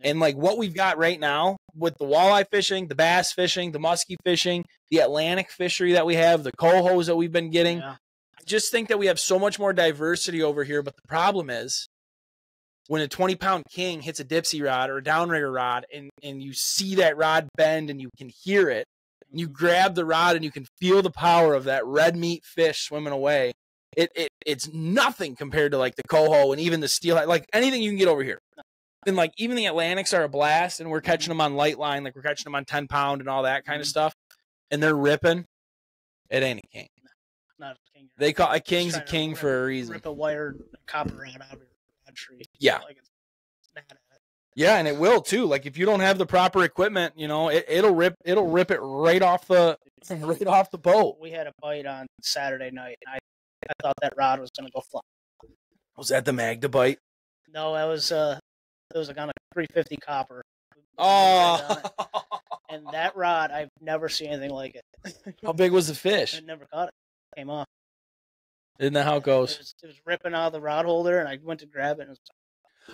And like what we've got right now with the walleye fishing, the bass fishing, the muskie fishing, the Atlantic fishery that we have, the cohos that we've been getting, I just think that we have so much more diversity over here. But the problem is, when a 20-pound king hits a dipsy rod or a downrigger rod, and you see that rod bend and you can hear it, and you grab the rod and you can feel the power of that red meat fish swimming away, it's nothing compared to like the coho and even the steelhead, like anything you can get over here. And like even the Atlantics are a blast, and we're catching them on light line, like we're catching them on 10-pound and all that kind of stuff, and they're ripping. It ain't a king. Not a king. They call a king's a king for a reason. Rip a wired copper rod out of your rod tree. Yeah. Like it's mad at it. Yeah, and it will too. Like if you don't have the proper equipment, you know, it'll rip it right off the boat. We had a bite on Saturday night. I thought that rod was gonna go fly. Was that the Magda bite? No, that was like on a 350 copper. Oh. And that rod, I've never seen anything like it. How big was the fish? I never caught it. It came off. Isn't that how it goes? It was ripping out of the rod holder, and I went to grab it. And it was...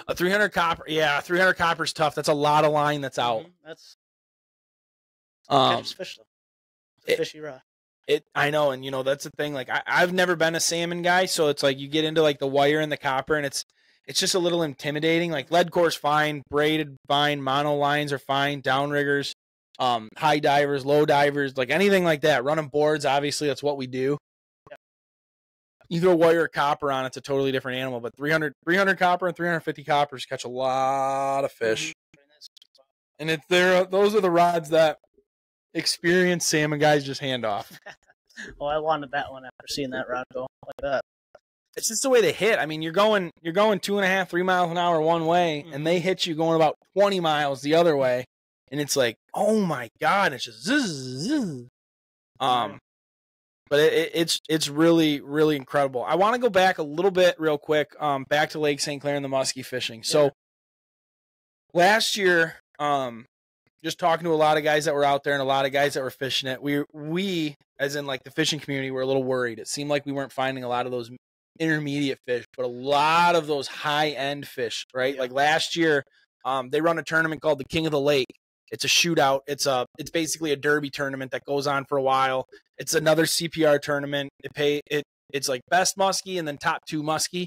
A 300 copper. Yeah, 300 copper is tough. That's a lot of line that's out. That's catches fish though. It's a fishy rod. I know, and you know that's the thing. Like I've never been a salmon guy, so it's like you get into like the wire and the copper, and it's just a little intimidating. Like lead core's fine, braided fine, mono lines are fine, downriggers, high divers, low divers, like anything like that. Running boards, obviously that's what we do. Yeah. You throw wire or copper on, it's a totally different animal. But 300 copper and 350 coppers catch a lot of fish, and those are the rods that experienced salmon guys just hand off. Oh, I wanted that one after seeing that rod go like that. It's just the way they hit. I mean, you're going 2.5, 3 miles an hour one way, and they hit you going about 20 miles the other way, and it's like, oh my god, it's just zzz. But it's really, really incredible. I want to go back a little bit real quick, back to Lake St Clair and the muskie fishing. So last year, just talking to a lot of guys that were out there and a lot of guys that were fishing it, we as in like the fishing community, were a little worried. It seemed like we weren't finding a lot of those intermediate fish, but a lot of those high end fish, right? Like last year, they run a tournament called the King of the Lake. It's a shootout. It's basically a derby tournament that goes on for a while. It's another CPR tournament. It's like best muskie and then top 2 muskie.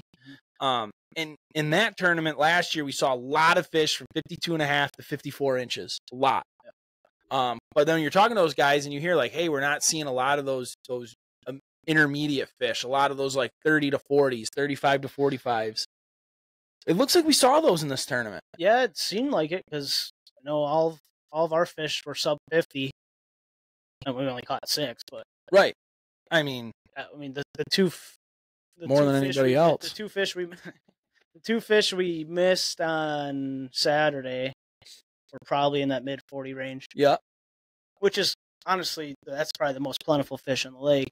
And in that tournament last year, we saw a lot of fish from 52.5 to 54 inches. A lot. But then you're talking to those guys and you hear like, hey, we're not seeing a lot of those intermediate fish. A lot of those like 30 to 40s, 35 to 45s. It looks like we saw those in this tournament. Yeah, it seemed like it because all of our fish were sub 50, and we only caught 6. But right, I mean the two more than anybody else. The two fish we missed on Saturday were probably in that mid 40 range. Yeah, which is honestly that's probably the most plentiful fish in the lake.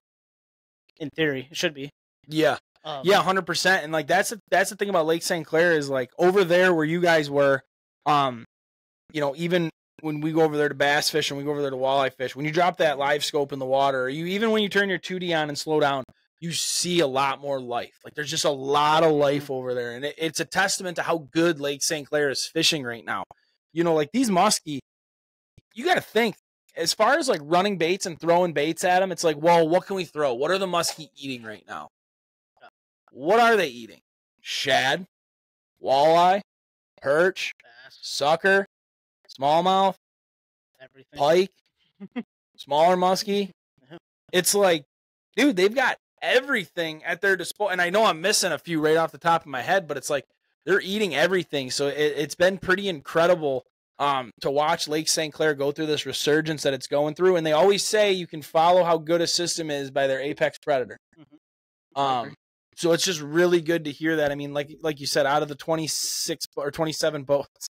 In theory, it should be. Yeah. 100%. And like that's the thing about Lake St Clair is like over there where you guys were, even when we go over there to bass fish and we go over there to walleye fish, when you drop that live scope in the water, or even when you turn your 2D on and slow down, you see a lot more life. Like there's just a lot of life over there, and it's a testament to how good Lake St Clair is fishing right now. Like these muskie, you got to think. As far as like running baits and throwing baits at them, it's like, well, what can we throw? What are the muskie eating right now? What are they eating? Shad, walleye, perch, sucker, smallmouth, everything, pike, smaller muskie. It's like, dude, they've got everything at their disposal. And I know I'm missing a few right off the top of my head, but it's like they're eating everything. So it's been pretty incredible to watch Lake St. Clair go through this resurgence that it's going through. And they always say you can follow how good a system is by their apex predator. So it's just really good to hear that. I mean, like you said, out of the 26 or 27 boats,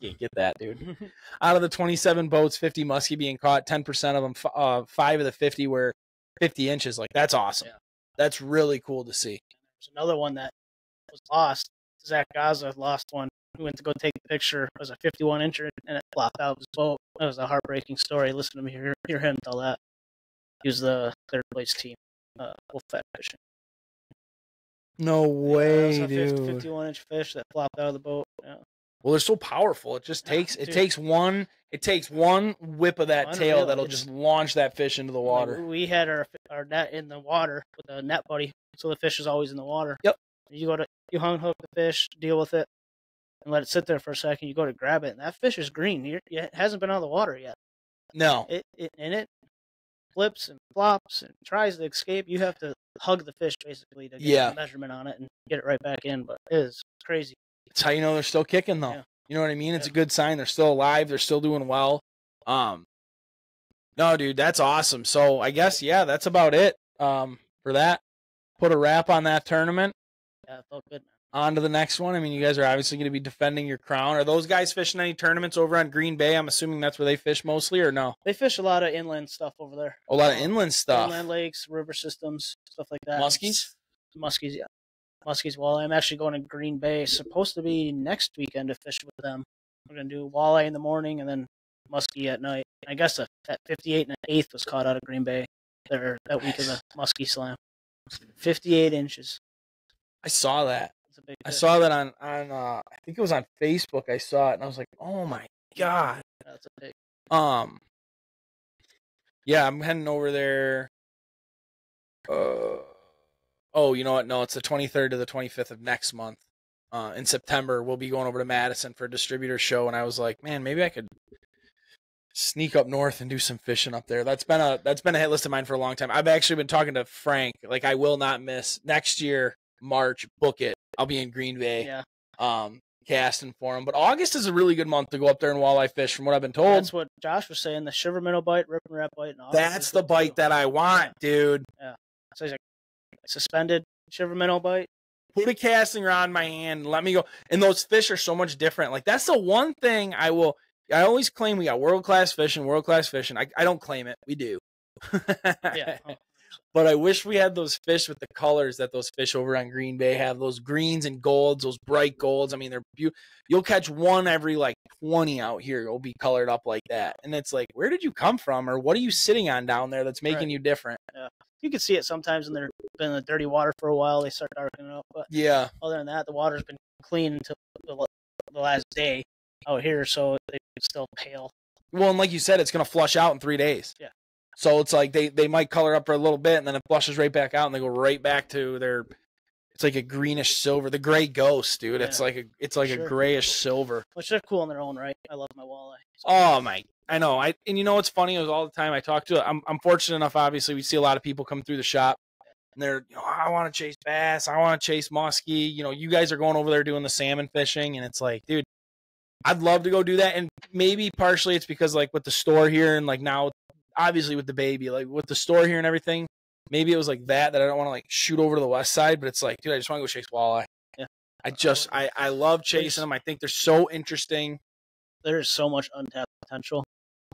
you get that, dude. Out of the 27 boats, 50 muskie being caught, 10% of them, 5 of the 50 were 50 inches. Like that's awesome. Yeah. That's really cool to see. There's another one that was lost. Zach Gaza lost one. We went to go take the picture. It was a 51 incher and it flopped out of his boat. That was a heartbreaking story. Listen to me hear him tell that. He was the 3rd place team, wolf fat fishing. No way, it was a dude. 51-inch fish that flopped out of the boat. Yeah. Well, they're so powerful. It just takes one whip of that tail that'll just launch that fish into the water. Like we had our net in the water with a net buddy, so the fish is always in the water. Yep. You hook the fish, deal with it, and let it sit there for a second. You go to grab it, and that fish is green. It hasn't been out of the water yet. No. It flips and flops and tries to escape. You have to hug the fish basically to get a measurement on it and get it right back in. But it is crazy. That's how you know they're still kicking, though. Yeah. You know what I mean? It's a good sign. They're still alive. They're still doing well. No, dude, that's awesome. So I guess, that's about it for that. Put a wrap on that tournament. Yeah, it felt good, man. On to the next one. I mean, you guys are obviously going to be defending your crown. Are those guys fishing any tournaments over on Green Bay? I'm assuming that's where they fish mostly, or no? They fish a lot of inland stuff over there. A lot of inland stuff. Inland lakes, river systems, stuff like that. Muskies? Muskies, yeah. Muskies, walleye. I'm actually going to Green Bay. Supposed to be next weekend to fish with them. We're going to do walleye in the morning and then muskie at night. I guess that 58 and an 1/8 was caught out of Green Bay there that week of the Musky Slam. 58 inches. I saw that. I saw that on I think it was on Facebook. I saw it and I was like, oh my God. That's a big. Yeah, I'm heading over there. Oh, you know what? No, it's the 23rd to the 25th of next month. In September, we'll be going over to Madison for a distributor show, and I was like, man, maybe I could sneak up north and do some fishing up there. That's been a hit list of mine for a long time. I've actually been talking to Frank. Like, I will not miss next year, March. Book it. I'll be in Green Bay. Yeah. Casting for him. But August is a really good month to go up there and walleye fish, from what I've been told. That's what Josh was saying. The shiver minnow bite, rip and wrap bite. And that's the bite that I want, dude. Yeah. So he's like, suspended shiver minnow bite. Put a casting rod in my hand and let me go. And those fish are so much different. Like, that's the one thing I always claim we got world-class fishing. I don't claim it. We do. Yeah. But I wish we had those fish with the colors that those fish over on Green Bay have. Those greens and golds, those bright golds. I mean, they're beautiful. You'll catch one every like 20 out here. It'll be colored up like that. And it's like, where did you come from? Or what are you sitting on down there that's making you different? Yeah. You can see it sometimes when they've been in the dirty water for a while. They start darkening up. But yeah. Other than that, the water's been clean until the last day out here, so they're still pale. Well, and like you said, it's going to flush out in 3 days. Yeah. So it's like they might color up for a little bit, and then it flushes right back out, and they go right back to their. It's like a greenish silver, the gray ghost, dude. Yeah. It's like a grayish silver. Which they're cool in their own right. I love my walleye. So. Oh my, I know. And you know what's funny is all the time I talk to. I'm fortunate enough. Obviously, we see a lot of people come through the shop, and they're I want to chase bass, I want to chase musky. You guys are going over there doing the salmon fishing, and it's like, dude, I'd love to go do that. And maybe partially it's because like with the store here, and like now. Obviously with the baby, like with the store here and everything, maybe it was like that I don't want to like shoot over to the west side, but it's like, dude, I just want to go chase walleye. Yeah. I love chasing them. I think they're so interesting. There's so much untapped potential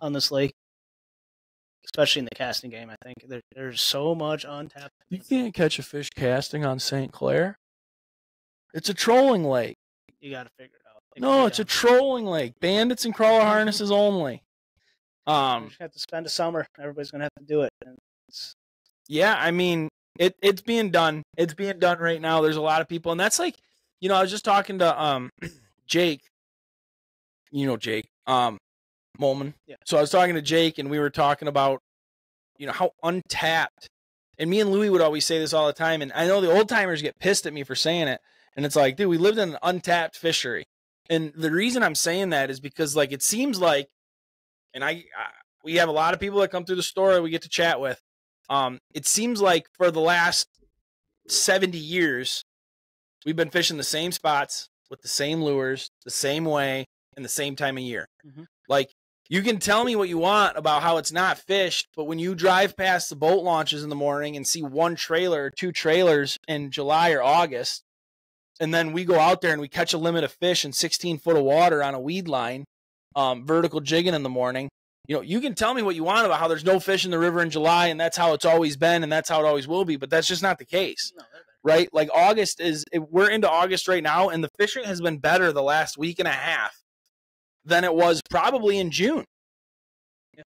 on this lake, especially in the casting game. I think there's so much untapped. You can't catch a fish casting on St. Clair. It's a trolling lake. You got to figure it out. No, it's a trolling lake. Bandits and crawler harnesses only. You just have to spend a summer. Everybody's gonna have to do it. Yeah, I mean, it's being done. It's being done right now. There's a lot of people, and that's like, I was just talking to Jake. Jake Molman. Yeah. So I was talking to Jake, and we were talking about how untapped. And me and Louie would always say this all the time. And I know the old timers get pissed at me for saying it. And it's like, dude, we lived in an untapped fishery. And the reason I'm saying that is because like it seems like. And we have a lot of people that come through the store that we get to chat with. It seems like for the last 70 years, we've been fishing the same spots with the same lures, the same way, and the same time of year. Mm-hmm. Like, you can tell me what you want about how it's not fished, but when you drive past the boat launches in the morning and see one trailer or two trailers in July or August, and then we go out there and we catch a limit of fish in 16 foot of water on a weed line, vertical jigging in the morning, you can tell me what you want about how there's no fish in the river in July and that's how it's always been and that's how it always will be, but that's just not the case. No, right? Like we're into August right now, and the fishing has been better the last week and a half than it was probably in June. Yeah.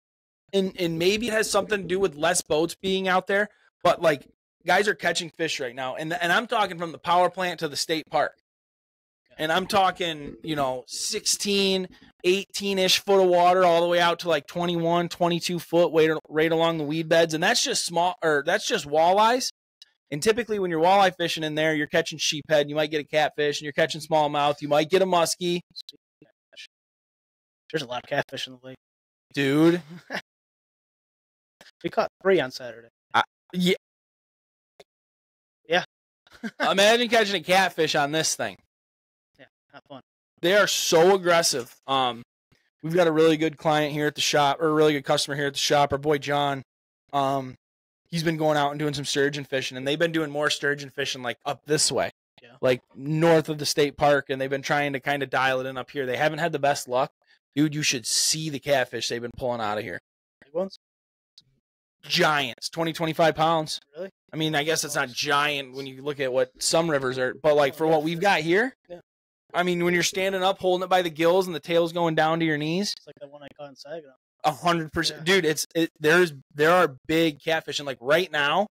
And maybe it has something to do with less boats being out there, but like guys are catching fish right now. And I'm talking from the power plant to the state park. And I'm talking, 16, 18-ish foot of water all the way out to like 21, 22 foot right along the weed beds. And that's just that's just walleyes. And typically when you're walleye fishing in there, you're catching sheephead. You might get a catfish, and you're catching smallmouth. You might get a muskie. There's a lot of catfish in the lake. Dude. We caught 3 on Saturday. Yeah. Yeah. Imagine catching a catfish on this thing. Not fun. They are so aggressive. We've got a really good client here at the shop, or a really good customer here at the shop. Our boy John. He's been going out and doing some sturgeon fishing, and they've been doing more sturgeon fishing like up this way, like north of the state park, and they've been trying to kind of dial it in up here. They haven't had the best luck, dude. You should see the catfish they've been pulling out of here. Big ones. Giants, 20, 25 pounds. Really? I mean, I guess it's not giant when you look at what some rivers are, but like for what we've got here. Yeah. I mean, when you're standing up, holding it by the gills, and the tail's going down to your knees. It's like that one I caught in Saginaw. 100%, dude. There are big catfish, and like right now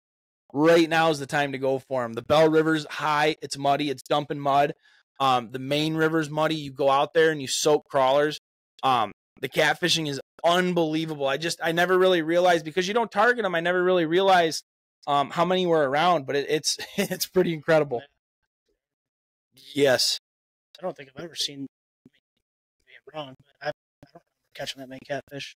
is the time to go for them. The Bell River's high, it's muddy, it's dumping mud. The main river's muddy. You go out there and you soak crawlers. The catfishing is unbelievable. I never really realized, because you don't target them. I never really realized how many were around, but it's pretty incredible. Yes. I don't think I've ever seen, being wrong, but I don't remember catching that many catfish.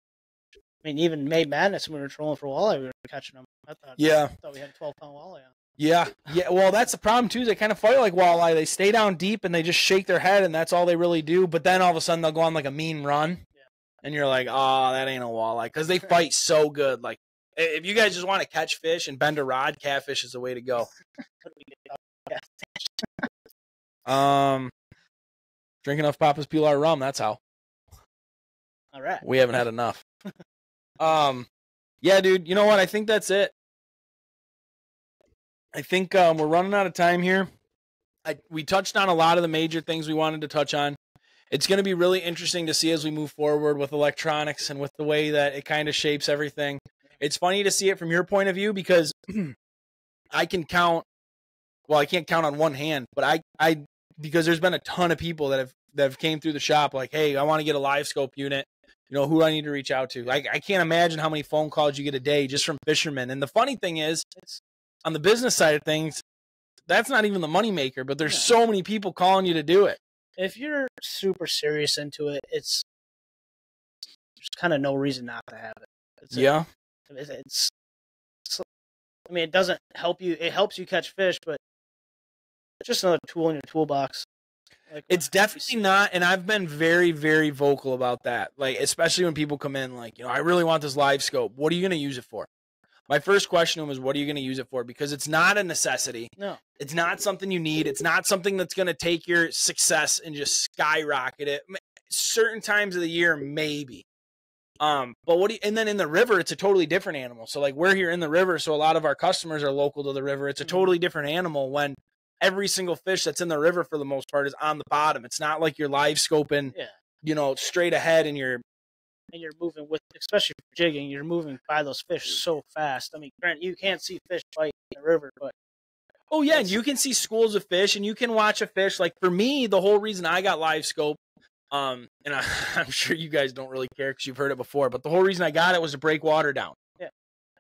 I mean, even May Madness, when we were trolling for walleye, we were catching them. I thought we had a 12-pound walleye on. Yeah. Well, that's the problem too. Is they kind of fight like walleye. They stay down deep and they just shake their head, and that's all they really do. But then all of a sudden they'll go on like a mean run, and you're like, oh, that ain't a walleye, because they fight so good. Like, if you guys just want to catch fish and bend a rod, catfish is the way to go. Drink enough Papa's Pilar rum. That's how. All right. We haven't had enough. Yeah, dude. You know what? I think that's it. I think we're running out of time here. We touched on a lot of the major things we wanted to touch on. It's going to be really interesting to see as we move forward with electronics and with the way that it kind of shapes everything. It's funny to see it from your point of view because I can count. Well, I can't count on one hand, but I because there's been a ton of people that have came through the shop like, hey, I want to get a live scope unit. You know, who do I need to reach out to? I can't imagine how many phone calls you get a day just from fishermen. And the funny thing is, on the business side of things, that's not even the moneymaker, but there's so many people calling you to do it. If you're super serious into it, there's kind of no reason not to have it. I mean, it doesn't help you. It helps you catch fish, but it's just another tool in your toolbox. Like, it's definitely not, and I've been very, very vocal about that. Like, especially when people come in, like, you know, I really want this live scope. What are you going to use it for? My first question was, what are you going to use it for? Because it's not a necessity. No. It's not something you need. It's not something that's going to take your success and just skyrocket it. Certain times of the year, maybe. But and then in the river, it's a totally different animal. So like we're here in the river, so a lot of our customers are local to the river. It's a totally different animal when every single fish that's in the river for the most part is on the bottom. It's not like you're live scoping, you know, straight ahead and you're moving with, especially for jigging, you're moving by those fish so fast. I mean, granted, you can't see fish fight in the river, but oh yeah, and you can see schools of fish and you can watch a fish. Like for me, the whole reason I got live scope, and I'm sure you guys don't really care because you've heard it before, but the whole reason I got it was to break water down. Yeah.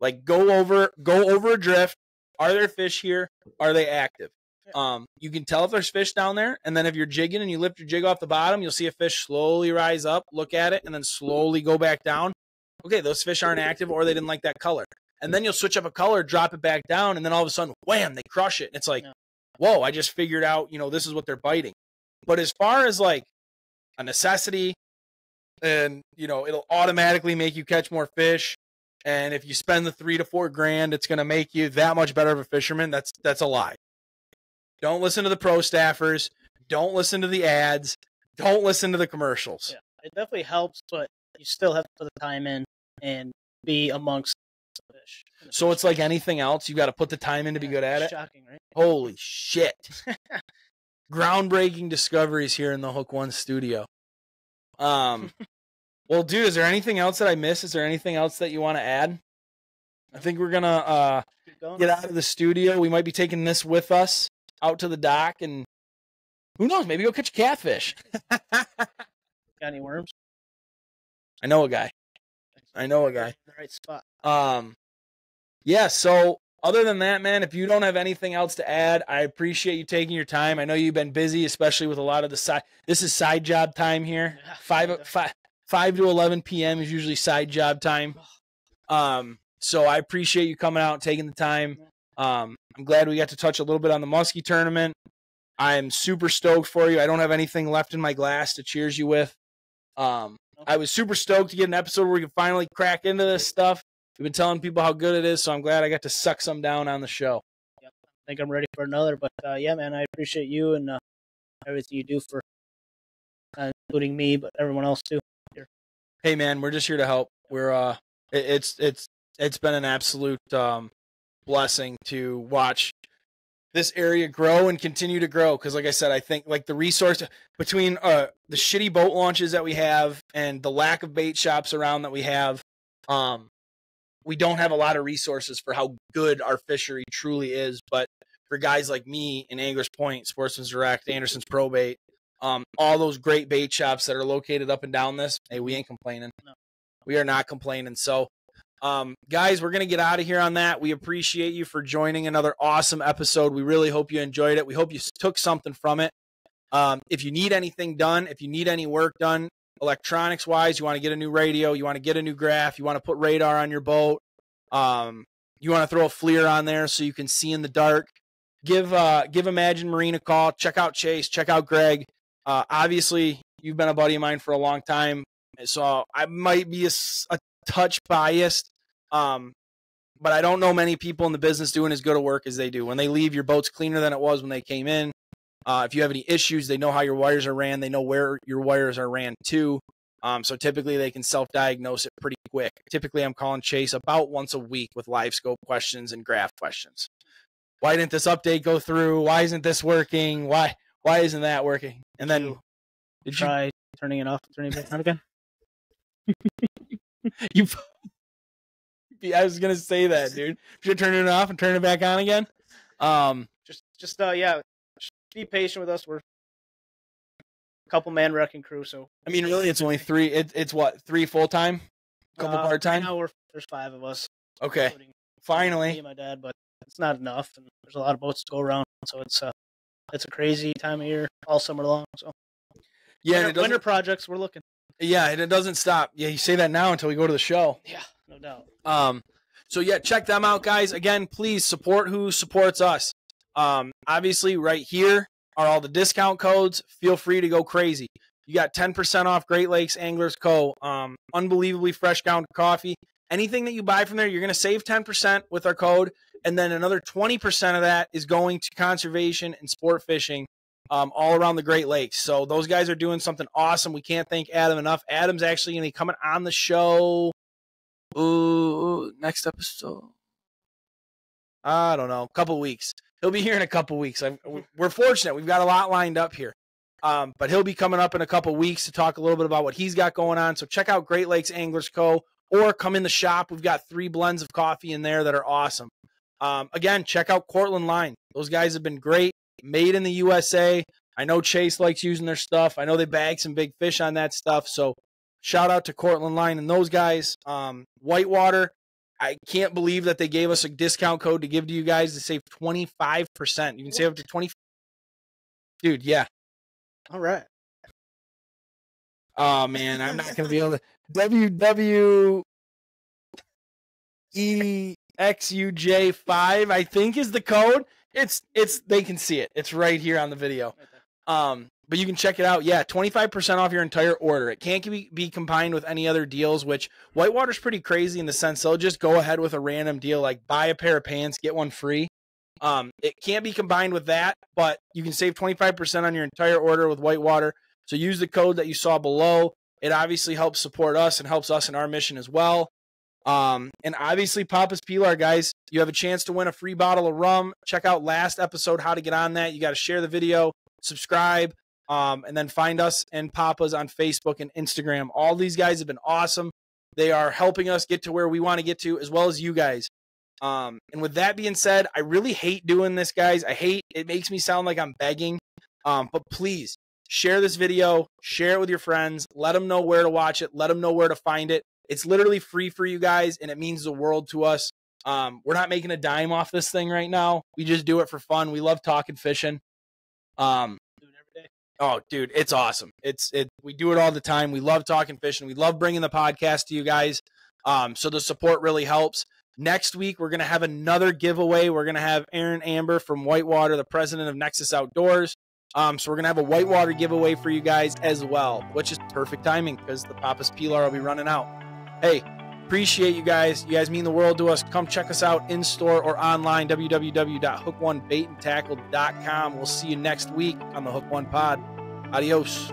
Like go over a drift. Are there fish here? Are they active? Yeah. You can tell if there's fish down there, and then if you're jigging and you lift your jig off the bottom, you'll see a fish slowly rise up, look at it, and then slowly go back down. Okay, those fish aren't active or they didn't like that color. And then you'll switch up a color, drop it back down, and then all of a sudden, wham, they crush it. And it's like, whoa, I just figured out, you know, this is what they're biting. But as far as like a necessity and, you know, it'll automatically make you catch more fish. And if you spend the $3 to $4 grand, it's going to make you that much better of a fisherman. That's a lie. Don't listen to the pro staffers. Don't listen to the ads. Don't listen to the commercials. Yeah, it definitely helps, but you still have to put the time in and be amongst the fish. So it's like anything else. You got to put the time in to be good at it. Shocking, right? Holy shit. Groundbreaking discoveries here in the Hook One studio. Well, dude, is there anything else that I missed? Is there anything else that you want to add? I think we're going to get out of the studio. We might be taking this with us out to the dock, and who knows, maybe go catch a catfish. Got any worms? I know a guy. In the right spot. Yeah, so other than that, man, if you don't have anything else to add, I appreciate you taking your time. I know you've been busy, especially with a lot of the side. This is side job time here. Yeah, 5 to 11 p.m. is usually side job time. So I appreciate you coming out and taking the time. I'm glad we got to touch a little bit on the muskie tournament. I'm super stoked for you. I don't have anything left in my glass to cheers you with. I was super stoked to get an episode where we can finally crack into this stuff. We've been telling people how good it is, so I'm glad I got to suck some down on the show. Yep. I think I'm ready for another, but yeah, man, I appreciate you and everything you do for including me, but everyone else too. Here. Hey, man, we're just here to help. We're it's been an absolute blessing to watch this area grow and continue to grow. Because like I said, I think like the resource between the shitty boat launches that we have and the lack of bait shops around that we have, we don't have a lot of resources for how good our fishery truly is. But for guys like me in Anglers Point, Sportsman's Direct, Anderson's Pro Bait, all those great bait shops that are located up and down this, hey, we ain't complaining. No. We are not complaining. So guys, we're going to get out of here on that. We appreciate you for joining another awesome episode. We really hope you enjoyed it. We hope you took something from it. If you need anything done, if you need any work done, electronics wise, you want to get a new radio, you want to get a new graph, you want to put radar on your boat, you want to throw a Flir on there so you can see in the dark, give Imagine Marine a call. Check out Chase, check out Greg. Obviously, you've been a buddy of mine for a long time, so I might be a touch biased, but I don't know many people in the business doing as good a work as they do. When they leave, your boat's cleaner than it was when they came in. If you have any issues, they know how your wires are ran. They know where your wires are ran to. So typically they can self-diagnose it pretty quick. Typically I'm calling Chase about once a week with live scope questions and graph questions. why didn't this update go through? Why isn't this working? Why isn't that working? And then did you try turning it off, turning it back on again? I was gonna say that, dude. Should turn it off and turn it back on again. Yeah. Just be patient with us. We're a couple man wrecking crew, so I mean, really, it's only 3. It's what, 3 full time, couple part time. Now there's 5 of us. Okay, finally. Me and my dad, but it's not enough, and there's a lot of boats to go around, so it's a crazy time of year all summer long. So yeah, winter projects we're looking. Yeah, and it doesn't stop. Yeah, you say that now until we go to the show. Yeah, no doubt. So yeah, check them out, guys. Again, please support who supports us. Obviously, right here are all the discount codes. Feel free to go crazy. You got 10% off Great Lakes Anglers Co. Unbelievably fresh ground coffee. Anything that you buy from there, you're going to save 10% with our code, and then another 20% of that is going to conservation and sport fishing all around the Great Lakes. So those guys are doing something awesome. We can't thank Adam enough. Adam's actually going to be coming on the show next episode. I don't know, a couple weeks. He'll be here in a couple weeks. We're fortunate. We've got a lot lined up here. But he'll be coming up in a couple weeks to talk a little bit about what he's got going on. So check out Great Lakes Anglers Co. or come in the shop. We've got 3 blends of coffee in there that are awesome. Again, check out Cortland Line. Those guys have been great. Made in the USA. I know Chase likes using their stuff. I know they bag some big fish on that stuff. So shout out to Cortland Line and those guys. Whitewater, I can't believe that they gave us a discount code to give to you guys to save 25%. You can save up to 20. Dude, yeah. All right. Oh, man, I'm not going to be able to. WWEXUJ5, I think, is the code. It's they can see it. It's right here on the video. But you can check it out. Yeah, 25% off your entire order. It can't be combined with any other deals, which Whitewater's pretty crazy in the sense they'll just go ahead with a random deal like buy a pair of pants, get one free. It can't be combined with that, but you can save 25% on your entire order with Whitewater. So use the code that you saw below. It obviously helps support us and helps us in our mission as well. And obviously Papa's Pilar, guys, you have a chance to win a free bottle of rum. Check out last episode, how to get on that. You got to share the video, subscribe, and then find us and Papa's on Facebook and Instagram. All these guys have been awesome. They are helping us get to where we want to get to, as well as you guys. And with that being said, I really hate doing this, guys. It makes me sound like I'm begging. But please share this video, share it with your friends, let them know where to watch it, let them know where to find it. It's literally free for you guys, and it means the world to us. We're not making a dime off this thing right now. We just do it for fun. We love talking fishing. Do it every day. Oh, dude, it's awesome. We do it all the time. We love talking fishing. We love bringing the podcast to you guys. So the support really helps. Next week, we're going to have another giveaway. We're going to have Aaron Amber from Whitewater, the president of Nexus Outdoors. So we're going to have a Whitewater giveaway for you guys as well, which is perfect timing because the Papa's Pilar will be running out. Hey, appreciate you guys. You guys mean the world to us. Come check us out in store or online, www.hook1baitandtackle.com. We'll see you next week on the Hook One Pod. Adios.